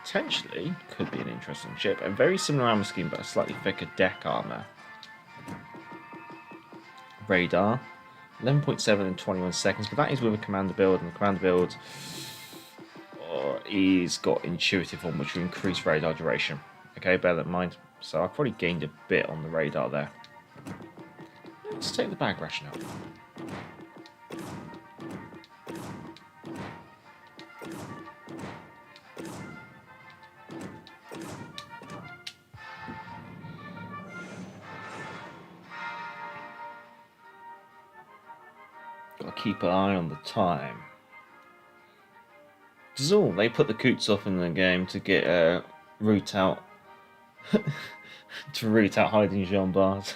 potentially could be an interesting ship. A very similar armor scheme, but a slightly thicker deck armor. Radar, 11.7 in 21 seconds, but that is with a commander build, and the commander build is got intuitive on which will increase radar duration. Okay, bear that in mind. So I've probably gained a bit on the radar there. Let's take the Bagration out. Gotta keep an eye on the time. Zool, they put the Kutuzov in the game to get root out to root out hiding Jean bars.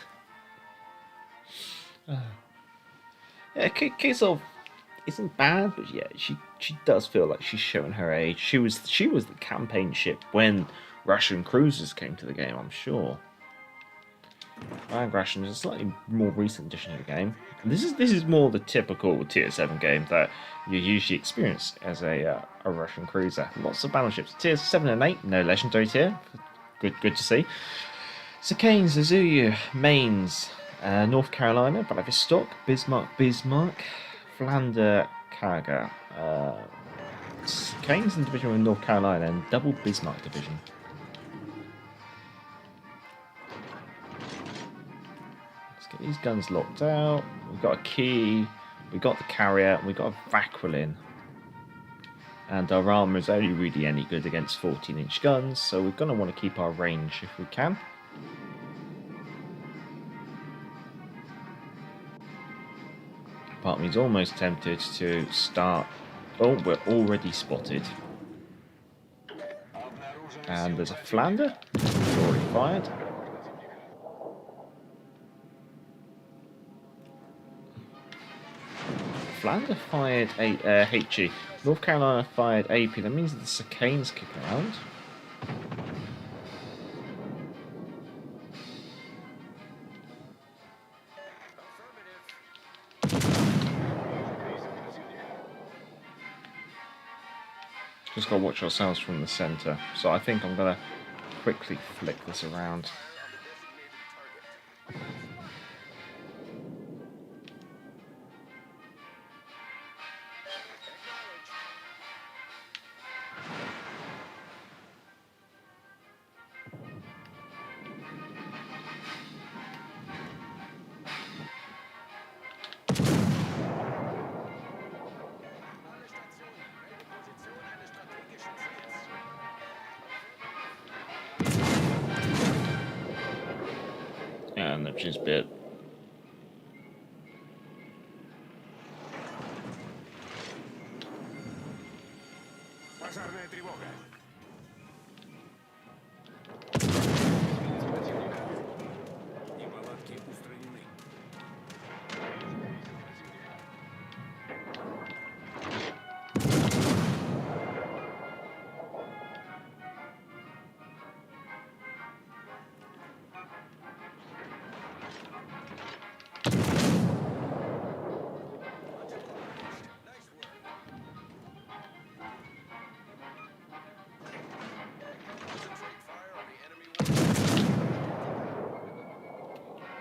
Yeah, Kutuzov isn't bad, but yeah, she does feel like she's showing her age. She was the campaign ship when Russian cruisers came to the game, I'm sure. Bagration is a slightly more recent addition to the game. And this is more the typical Tier 7 game that you usually experience as a Russian cruiser. Lots of battleships. Tiers 7 and 8, no legendary tier. Good to see. Sakane, Zuzuyu, Mainz, North Carolina, Vladivostok, Bismarck, Flander, Kaga. Sakane's in division with North Carolina and double Bismarck division. These guns locked out. We've got a key. We've got the carrier. We've got a Vaquilin. And our armor is only really any good against 14-inch guns, so we're going to want to keep our range if we can. Part of me is almost tempted to start. Oh, we're already spotted. And there's a Flander. It's already fired. Flander fired a HE. North Carolina fired AP. That means that the Sakane's kicking around. Just gotta watch ourselves from the center. So I think I'm gonna quickly flick this around. And they've just bit.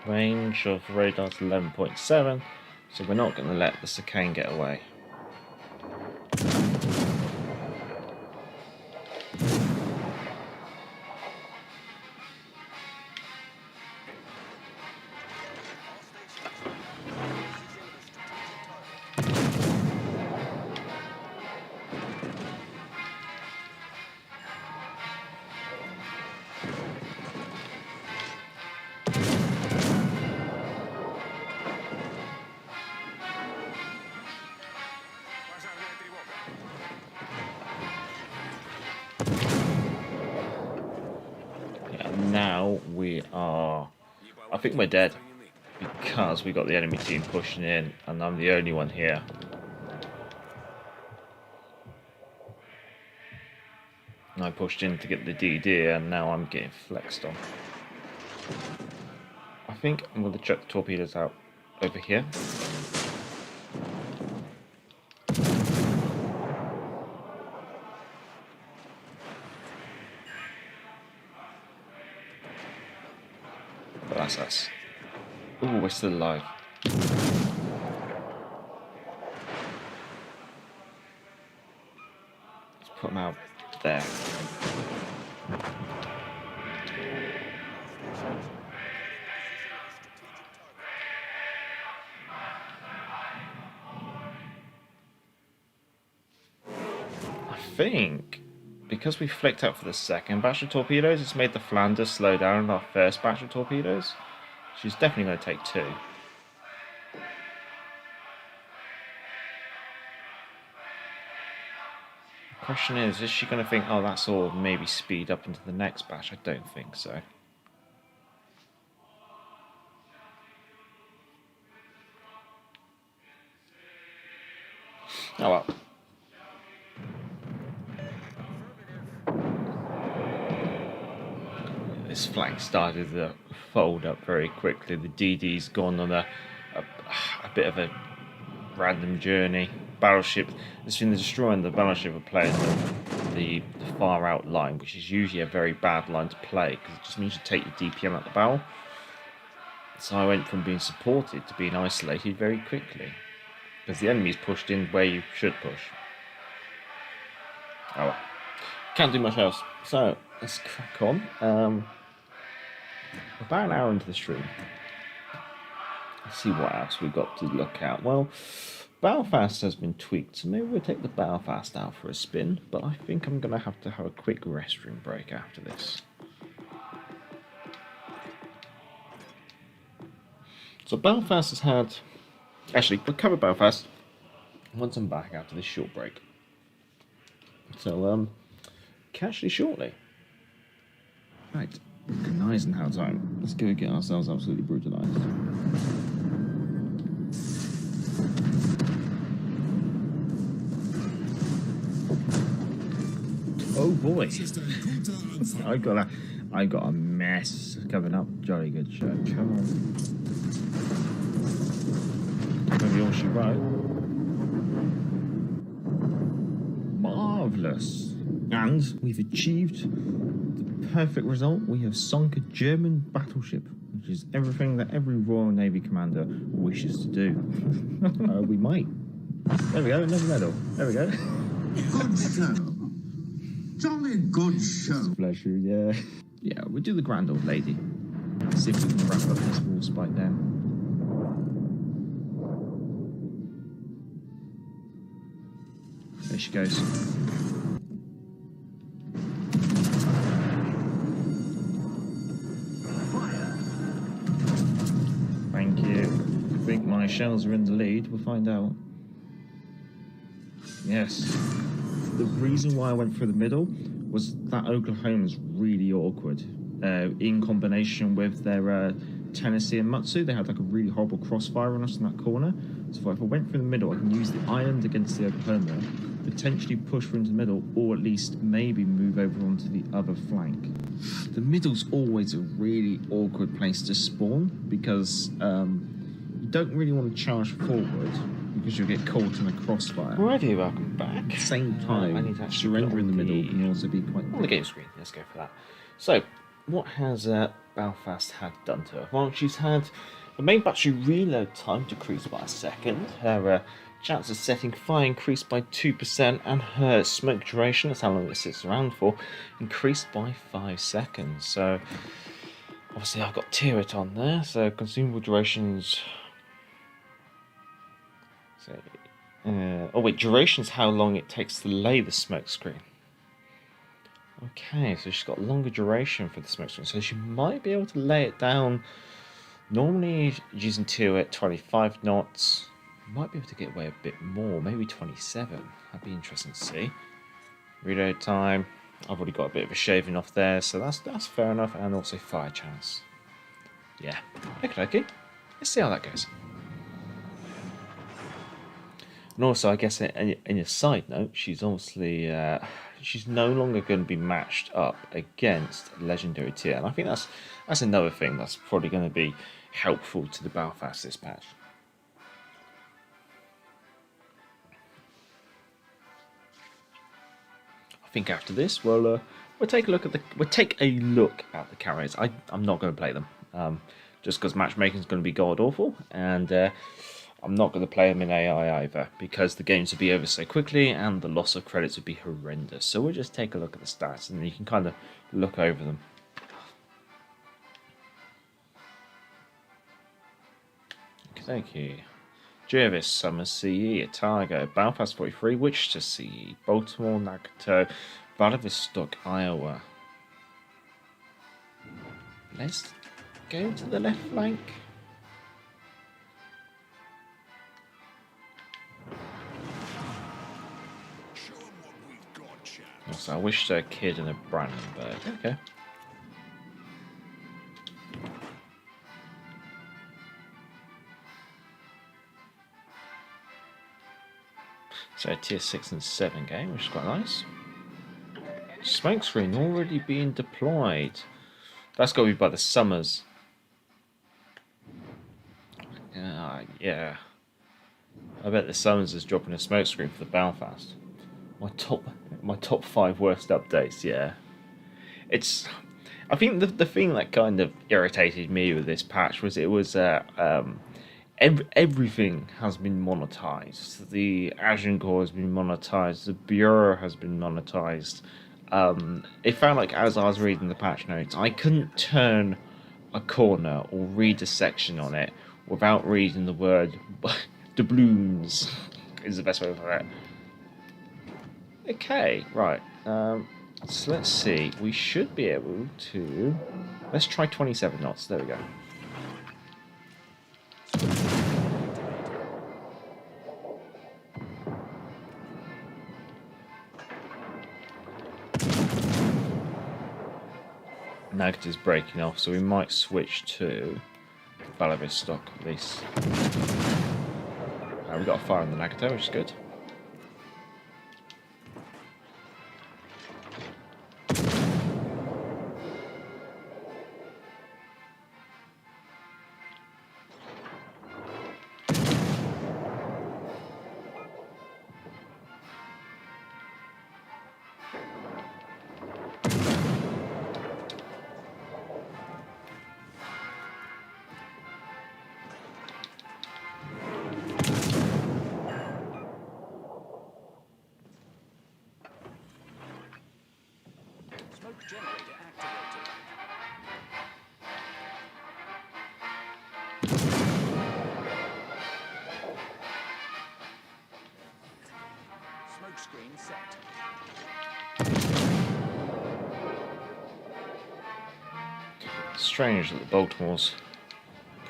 Range of radar is 11.7, so we're not going to let the Sakane get away. Now we are, I think we're dead because we got the enemy team pushing in and I'm the only one here. And I pushed in to get the DD and now I'm getting flexed on. I think I'm going to check the torpedoes out over here. But that's us. Ooh, we're still alive. Let's put them out there. I think because we flicked out for the second batch of torpedoes, it's made the Flanders slow down our first batch of torpedoes. She's definitely going to take 2. The question is she going to think, oh, that's all, maybe speed up into the next batch? I don't think so. Oh well. This flank started to fold up very quickly. The DD's gone on a bit of a random journey. Battleship, it's been destroying the battleship of playing the far out line, which is usually a very bad line to play because it just means you take your DPM at the bow. So I went from being supported to being isolated very quickly because the enemy's pushed in where you should push. Oh well. Can't do much else. So let's crack on. About an hour into the stream. Let's see what else we've got to look at. Well, Belfast has been tweaked, so maybe we'll take the Belfast out for a spin, but I think I'm going to have a quick restroom break after this. So Belfast has had... Actually, we'll cover Belfast once I'm back after this short break. So, catch you shortly. Right, Eisenhower time. Let's go get ourselves absolutely brutalized. Oh boy, I got a mess coming up. Jolly good show. Come on. Maybe all she wrote. Marvelous. And we've achieved the perfect result. We have sunk a German battleship, which is everything that every Royal Navy commander wishes to do. We might. There we go, another medal. There we go. Good show. Jolly good show. Pleasure, yeah. Yeah, we'll do the grand old lady. See if we can wrap up this wall spike down. There she goes. Thank you. I think my shells are in the lead. We'll find out. Yes. The reason why I went through the middle was that Oklahoma's really awkward. In combination with their Tennessee and Matsu, they had like a really horrible crossfire on us in that corner. So if I went through the middle, I can use the island against the Oklahoma, potentially push through into the middle, or at least maybe move over onto the other flank. The middle's always a really awkward place to spawn because you don't really want to charge forward because you'll get caught in a crossfire. Alrighty, welcome back. At the same time, I need to surrender in the middle can also be quite... On the game screen, let's go for that. So, what has Belfast had done to her? Well, she's had the main battery reload time decreased by a second, her chance of setting fire increased by 2%, and her smoke duration, that's how long it sits around for, increased by 5 seconds. So, obviously I've got tier it on there, so consumable durations... duration's how long it takes to lay the smoke screen. Okay, so she's got longer duration for the smoke screen, so she might be able to lay it down. Normally, using tier at 25 knots, might be able to get away a bit more, maybe 27. That'd be interesting to see. Reload time, I've already got a bit of a shaving off there, so that's fair enough, and also fire chance. Yeah, okay. Let's see how that goes. And also, I guess in a side note, she's obviously she's no longer going to be matched up against legendary tier, and I think that's another thing that's probably going to be helpful to the Belfast this patch. I think after this, we'll take a look at the carriers. I'm not going to play them, just because matchmaking is going to be god awful, and. I'm not going to play them in AI either, because the games would be over so quickly and the loss of credits would be horrendous. So we'll just take a look at the stats and you can kind of look over them. Thank you. Jervis, Summer CE, Otago, Belfast 43, Wichita CE, Baltimore, Nagato, Vladivostok, Iowa. Let's go to the left flank. So I wish a kid and a Brandenburg. Okay. So a tier 6 and 7 game, which is quite nice. Smokescreen already being deployed. That's got to be by the Summers. Yeah. I bet the Summers is dropping a smokescreen for the Belfast. My top 5 worst updates, yeah. I think the thing that kind of irritated me with this patch was everything has been monetized. The Agincourt has been monetized. The Bureau has been monetized. It felt like as I was reading the patch notes, I couldn't turn a corner or read a section on it without reading the word doubloons is the best way to put it. Okay, right. So let's see. We should be able to... Let's try 27 knots. There we go. Negative's breaking off, so we might switch to Vladivostok at least. We've got a fire on the Nagato, which is good. Generator activated. Smoke screen set. Strange that the Baltimore's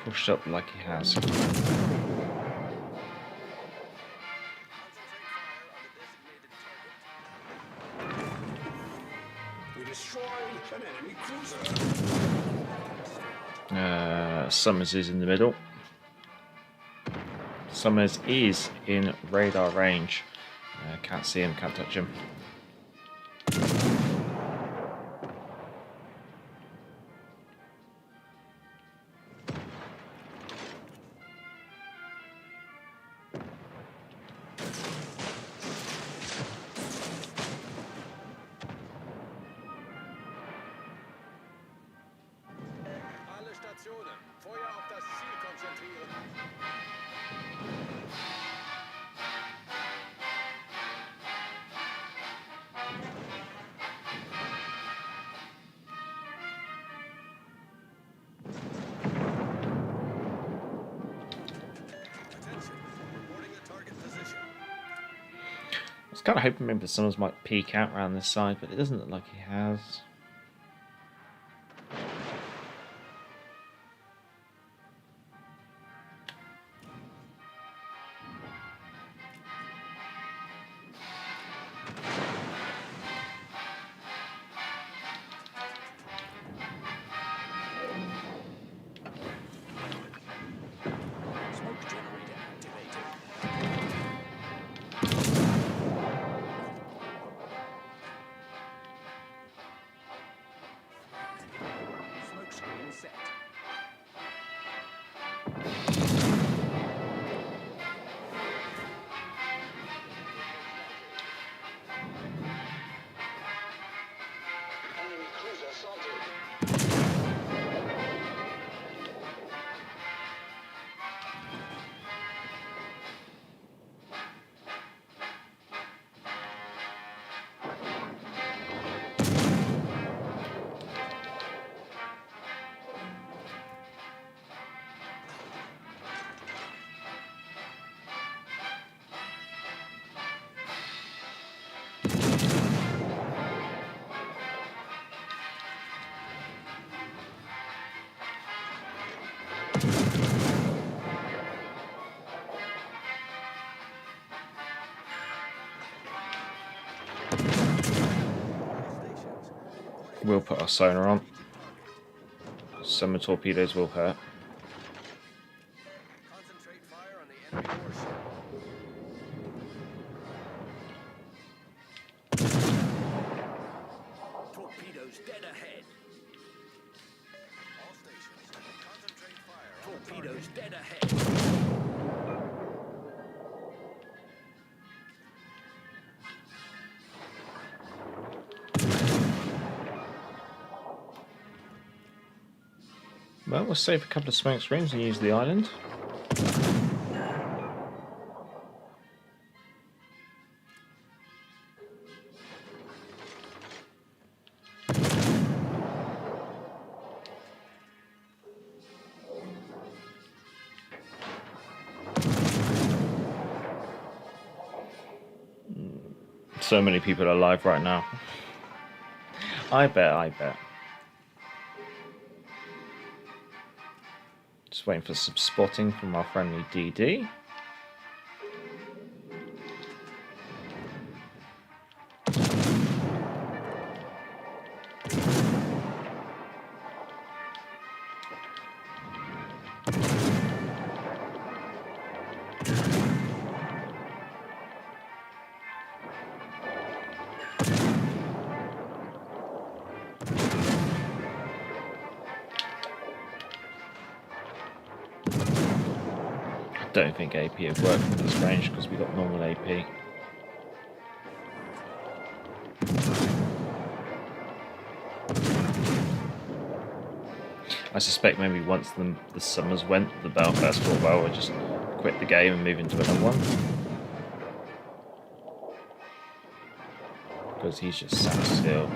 pushed up like he has. Summers is in the middle. Summers is in radar range. Can't see him, can't touch him. Feuer auf das Ziel konzentrieren. Attention. Reporting a target position. I was kind of hoping maybe the Summers might peek out around this side, but it doesn't look like he has. Smoke generator activated. Smoke screen set. Enemy cruiser sighted. We'll put our sonar on. Some torpedoes will hurt. Concentrate fire on the enemy warship. Torpedoes dead ahead. All stations, concentrate fire on torpedoes dead ahead. Well, we'll save a couple of smoke screens and use the island. So many people are live right now. I bet. Just waiting for some spotting from our friendly DD. I don't think AP would work at this range because we got normal AP. I suspect maybe once the Summers went, the Belfast thought, well, we'll just quit the game and move into another one. Because he's just sat still.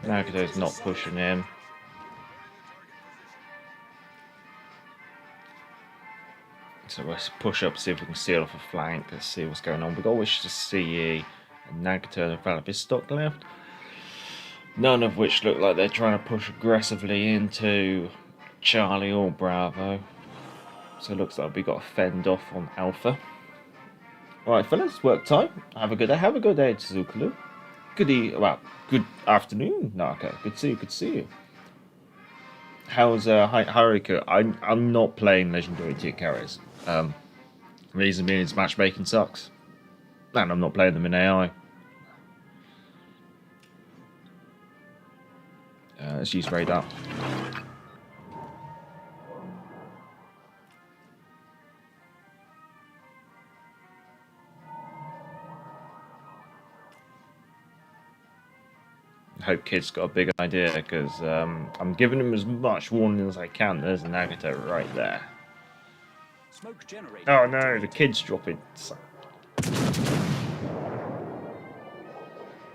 Nagido's not pushing him. So we'll push up, see if we can seal off a flank. Let's see what's going on. We've got Wichita CE and Nagito and Valabistock left. None of which look like they're trying to push aggressively into Charlie or Bravo. So it looks like we got to fend off on Alpha. Alright fellas, work time. Have a good day. Have a good day, Tsuzukulu. Good afternoon, Naka. Good to see you. How's Haruka? I'm not playing legendary tier carriers. Reason being is matchmaking sucks. And I'm not playing them in AI. Let's use radar. hope kids got a big idea, because I'm giving them as much warning as I can. There's Nagata right there. Smoke generated. Oh no, the kid's dropping.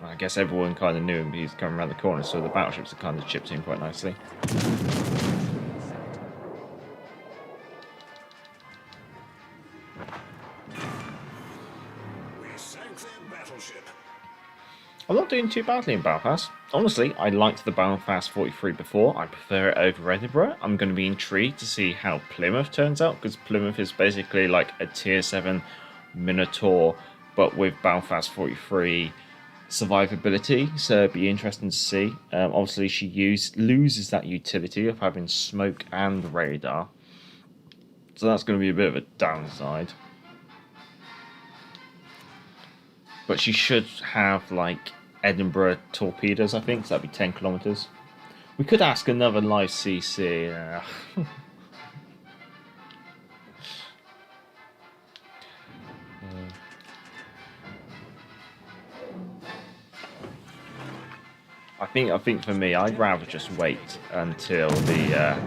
I guess everyone kind of knew him. He's coming around the corner, so the battleships are kind of chipped in quite nicely. I'm not doing too badly in Belfast. Honestly, I liked the Belfast 43 before. I prefer it over Edinburgh. I'm going to be intrigued to see how Plymouth turns out, because Plymouth is basically like a tier 7 Minotaur, but with Belfast 43 survivability, so it'd be interesting to see. Obviously, she loses that utility of having smoke and radar, so that's going to be a bit of a downside. But she should have, like, Edinburgh torpedoes, I think, so that'd be 10 kilometers. We could ask another live CC. I think for me, I'd rather just wait until the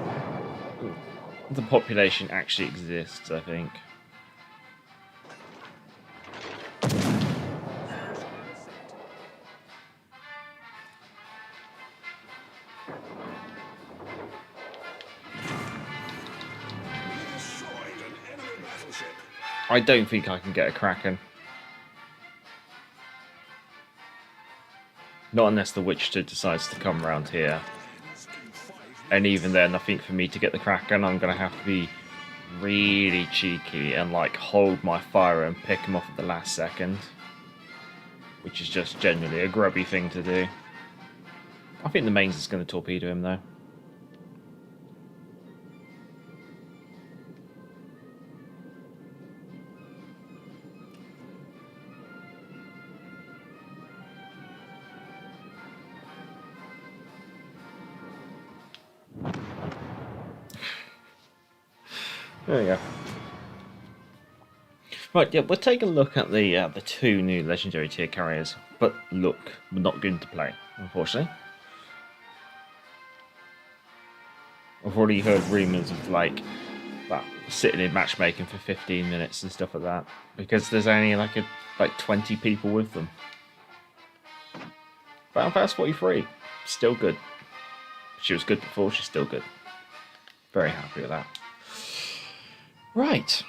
population actually exists, I think. I don't think I can get a Kraken. Not unless the Wichita decides to come around here. And even then, I think for me to get the Kraken, I'm going to have to be really cheeky and like hold my fire and pick him off at the last second. Which is just generally a grubby thing to do. I think the mains is going to torpedo him though. There we go. Right, yeah, we'll take a look at the two new legendary tier carriers. But look, we're not going to play, unfortunately. I've already heard rumours of like that sitting in matchmaking for 15 minutes and stuff like that, because there's only like 20 people with them. Belfast 43, still good. She was good before, she's still good. Very happy with that. Right,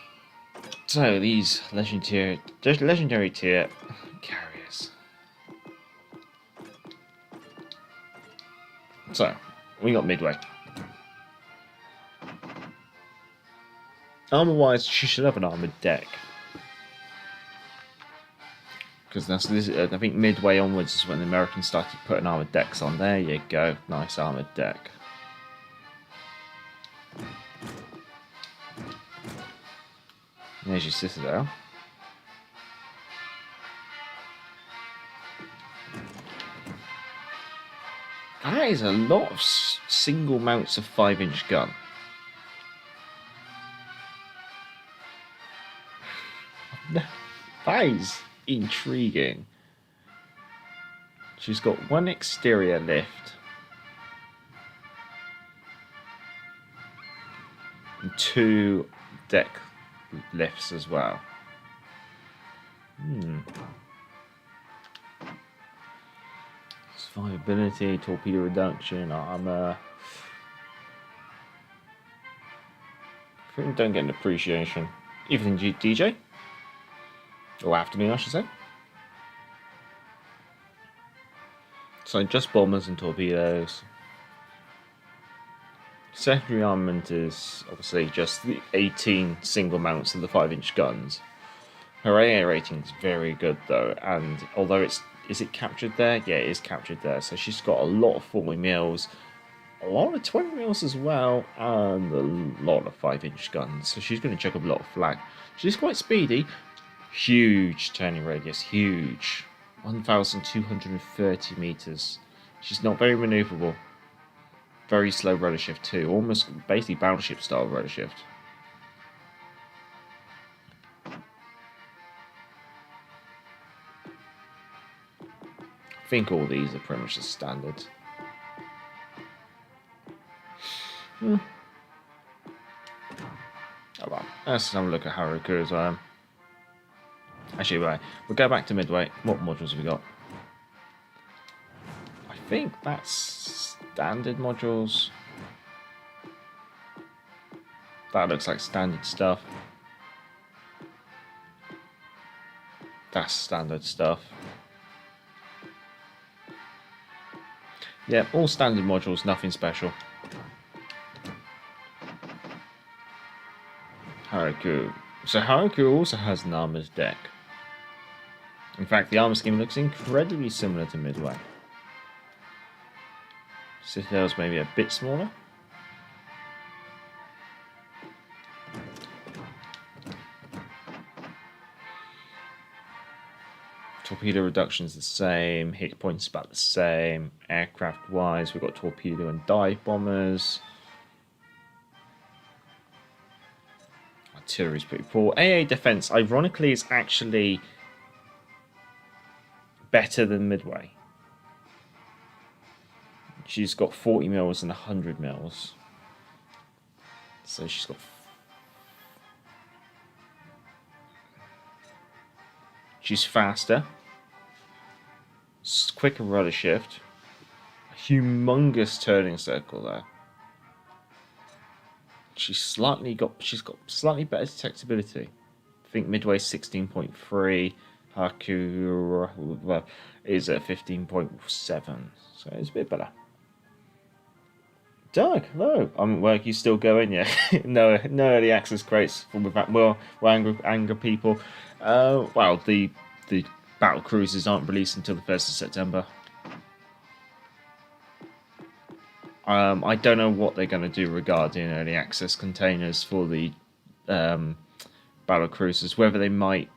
so these legendary tier carriers. So, we got Midway. Armor-wise, she should have an armored deck. Because I think Midway onwards is when the Americans started putting armored decks on. There you go, nice armored deck. There's your Citadel. That is a lot of single mounts of 5-inch gun. That is intriguing. She's got one exterior lift. And 2 deck lifts as well. Survivability, torpedo reduction, armor. I think we don't get an appreciation. Even in DJ? Or afternoon, I should say. So just bombers and torpedoes. Secondary armament is obviously just the 18 single mounts of the 5-inch guns. Her AA rating is very good though, and although is it captured there? Yeah, it is captured there. So she's got a lot of 40 mils, a lot of 20 mils as well, and a lot of 5-inch guns. So she's going to chuck up a lot of flag. She's quite speedy. Huge turning radius, huge. 1,230 meters. She's not very maneuverable. Very slow rudder shift too, almost basically battleship style rudder shift. I think all these are pretty much the standard. Oh well, let's have a look at Hakuryu as well. Actually, right, we'll go back to Midway. What modules have we got? I think that's standard modules. That looks like standard stuff. That's standard stuff. Yeah, all standard modules, nothing special. Hakuryu. So Hakuryu also has an armoured deck. In fact, the armour scheme looks incredibly similar to Midway. Citadel's maybe a bit smaller. Torpedo reduction is the same, hit points about the same. Aircraft wise, we've got torpedo and dive bombers. Artillery is pretty poor. AA defense, ironically, is actually better than Midway. She's got 40 mils and 100 mils. So she's got. She's faster. Quicker rudder shift. A humongous turning circle there. She's got slightly better detectability. I think Midway's 16.3. Hakuryu is at 15.7. So it's a bit better. Doug, hello. Well, you still going, yeah? no early access crates from anger people. Well, the battle cruisers aren't released until the 1st of September. I don't know what they're going to do regarding early access containers for the battle cruisers. Whether they might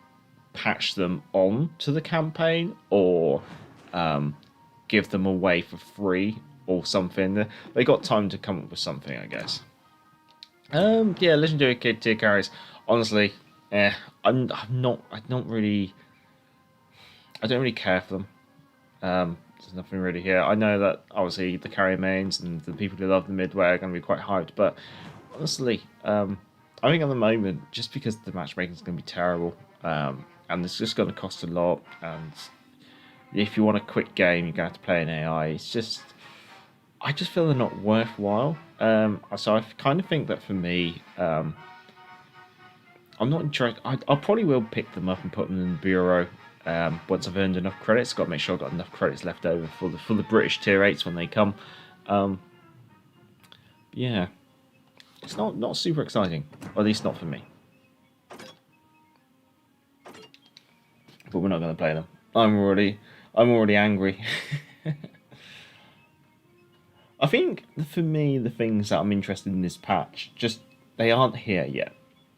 patch them on to the campaign or give them away for free or something. They got time to come up with something, I guess. Yeah, legendary tier carries. Honestly, I don't really care for them. There's nothing really here. I know that obviously the carrier mains and the people who love the Midway are going to be quite hyped, but honestly, I think at the moment, just because the matchmaking is going to be terrible, and it's just going to cost a lot, and if you want a quick game, you're going to have to play an AI. It's just, I just feel they're not worthwhile. So I kind of think that for me, I'm not interested. I probably will pick them up and put them in the bureau once I've earned enough credits. Got to make sure I've got enough credits left over for the British tier 8s when they come. Yeah, it's not super exciting, or at least not for me. But we're not going to play them. I'm already angry. I think for me, the things that I'm interested in this patch, just they aren't here yet.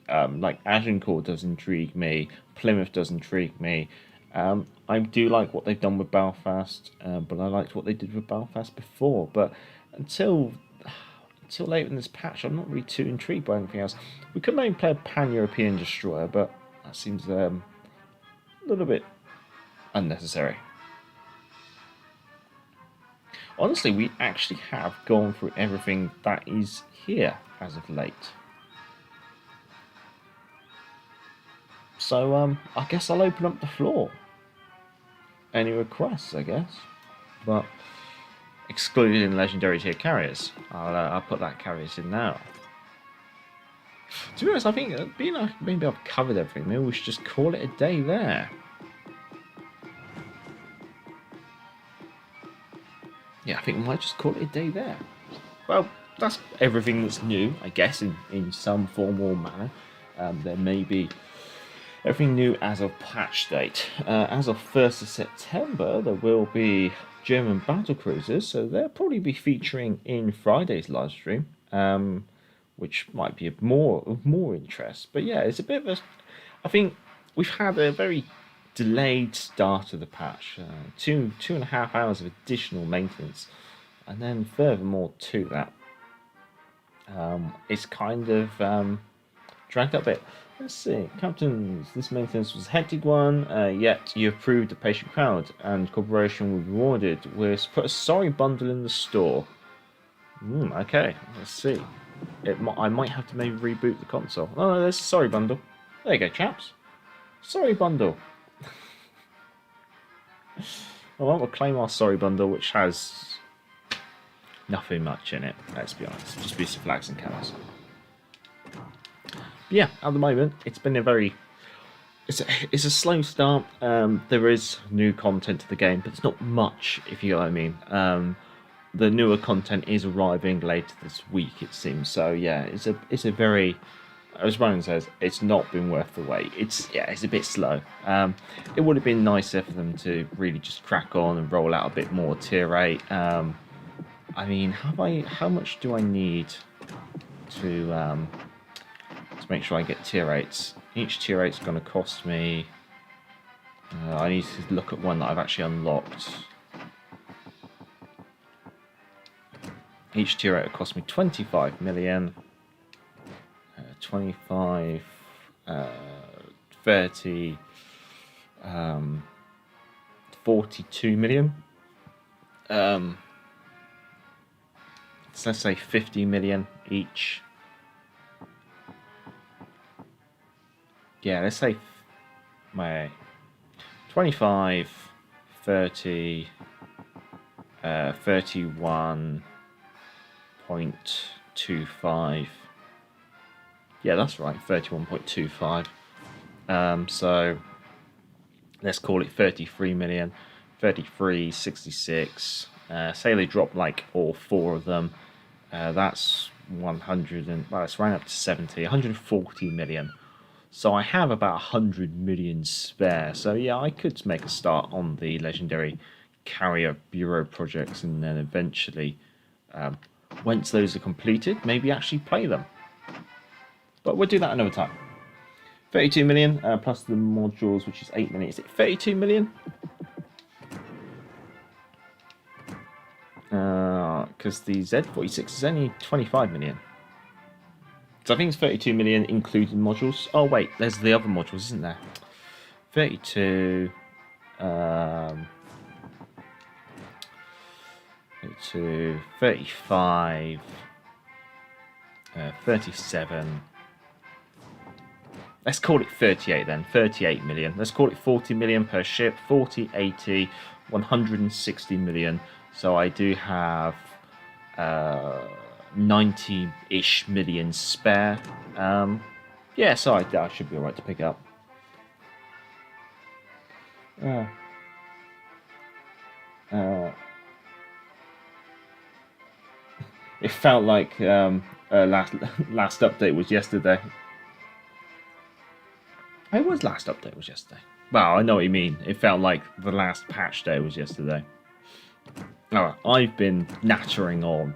Like Agincourt does intrigue me, Plymouth does intrigue me. I do like what they've done with Belfast, but I liked what they did with Belfast before. But until late in this patch, I'm not really too intrigued by anything else. We could maybe play a pan-European destroyer, but that seems a little bit unnecessary. Honestly, we actually have gone through everything that is here as of late. So, I guess I'll open up the floor. Any requests, I guess. But, excluding legendary tier carriers. I'll put that carriers in now. To be honest, I think maybe I've covered everything. Maybe we should just call it a day there. Yeah, I think we might just call it a day there. Well, that's everything that's new, I guess, in some form or manner. There may be everything new as of patch date. As of 1st of September, there will be German battle cruisers, so they'll probably be featuring in Friday's live stream, which might be of more interest. But yeah, it's a bit of a... I think we've had a very delayed start of the patch, 2.5 hours of additional maintenance, and then furthermore to that, it's kind of dragged up a bit. Let's see, captains. This maintenance was a hectic one, yet you have proved a patient crowd, and cooperation will be rewarded. We'll put a sorry bundle in the store. Okay, let's see. I might have to maybe reboot the console. Oh, there's a sorry bundle. There you go, chaps. Sorry bundle. Well, we'll claim our sorry bundle, which has nothing much in it, let's be honest. Just booster flags and colours. Yeah, at the moment, it's been a very... It's a slow start. There is new content to the game, but it's not much, if you know what I mean. The newer content is arriving later this week, it seems. So yeah, it's a very, as Ryan says, it's not been worth the wait. It's a bit slow. It would have been nicer for them to really just crack on and roll out a bit more tier 8. I mean, how much do I need to make sure I get tier 8s? Each tier 8 is going to cost me. I need to look at one that I've actually unlocked. Each tier 8 will cost me 25 million, 25, 30, 42 million. So let's say 50 million each. Yeah, let's say 25, 30, 31.25. Yeah, that's right, 31.25. So let's call it 33 million, 33, 66. Say they drop like all 4 of them. That's 100 and well, it's right up to 70, 140 million. So I have about 100 million spare. So yeah, I could make a start on the legendary carrier bureau projects, and then eventually, once those are completed, maybe actually play them. But we'll do that another time. 32 million plus the modules, which is 8 million. Is it 32 million? Because the Z46 is only 25 million. So I think it's 32 million including modules. Oh wait, there's the other modules, isn't there? 32, 32, 35, 37. Let's call it 38 then. 38 million. Let's call it 40 million per ship. 40, 80, 160 million. So I do have 90-ish million spare. Yeah, so I should be alright to pick up. It felt like last update was yesterday. It was last update was yesterday. Well, I know what you mean. It felt like the last patch day was yesterday. Alright, I've been nattering on,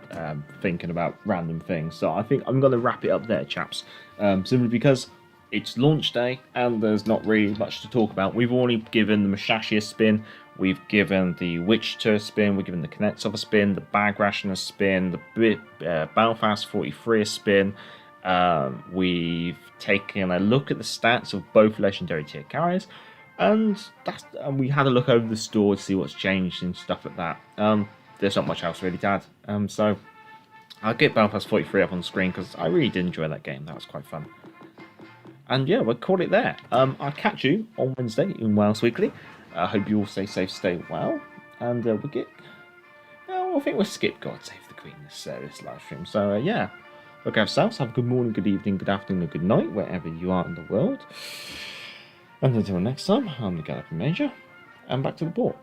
thinking about random things, so I think I'm going to wrap it up there, chaps. Simply because it's launch day, and there's not really much to talk about. We've already given the Musashi a spin, we've given the Wichita a spin, we've given the Kutuzov a spin, the P.Bagration a spin, the Belfast 43 a spin. We've taken a look at the stats of both legendary tier carriers. And we had a look over the store to see what's changed and stuff like that. There's not much else really to add. So I'll get Belfast 43 up on the screen because I really did enjoy that game. That was quite fun. And yeah, we'll call it there. I'll catch you on Wednesday in Wales Weekly. I hope you all stay safe, stay well. And we'll get... I think we'll skip God Save the Queen this live stream. So yeah, look after yourselves. Have a good morning, good evening, good afternoon, or good night, wherever you are in the world. And until next time, I'm the Galloping Major, and back to the port.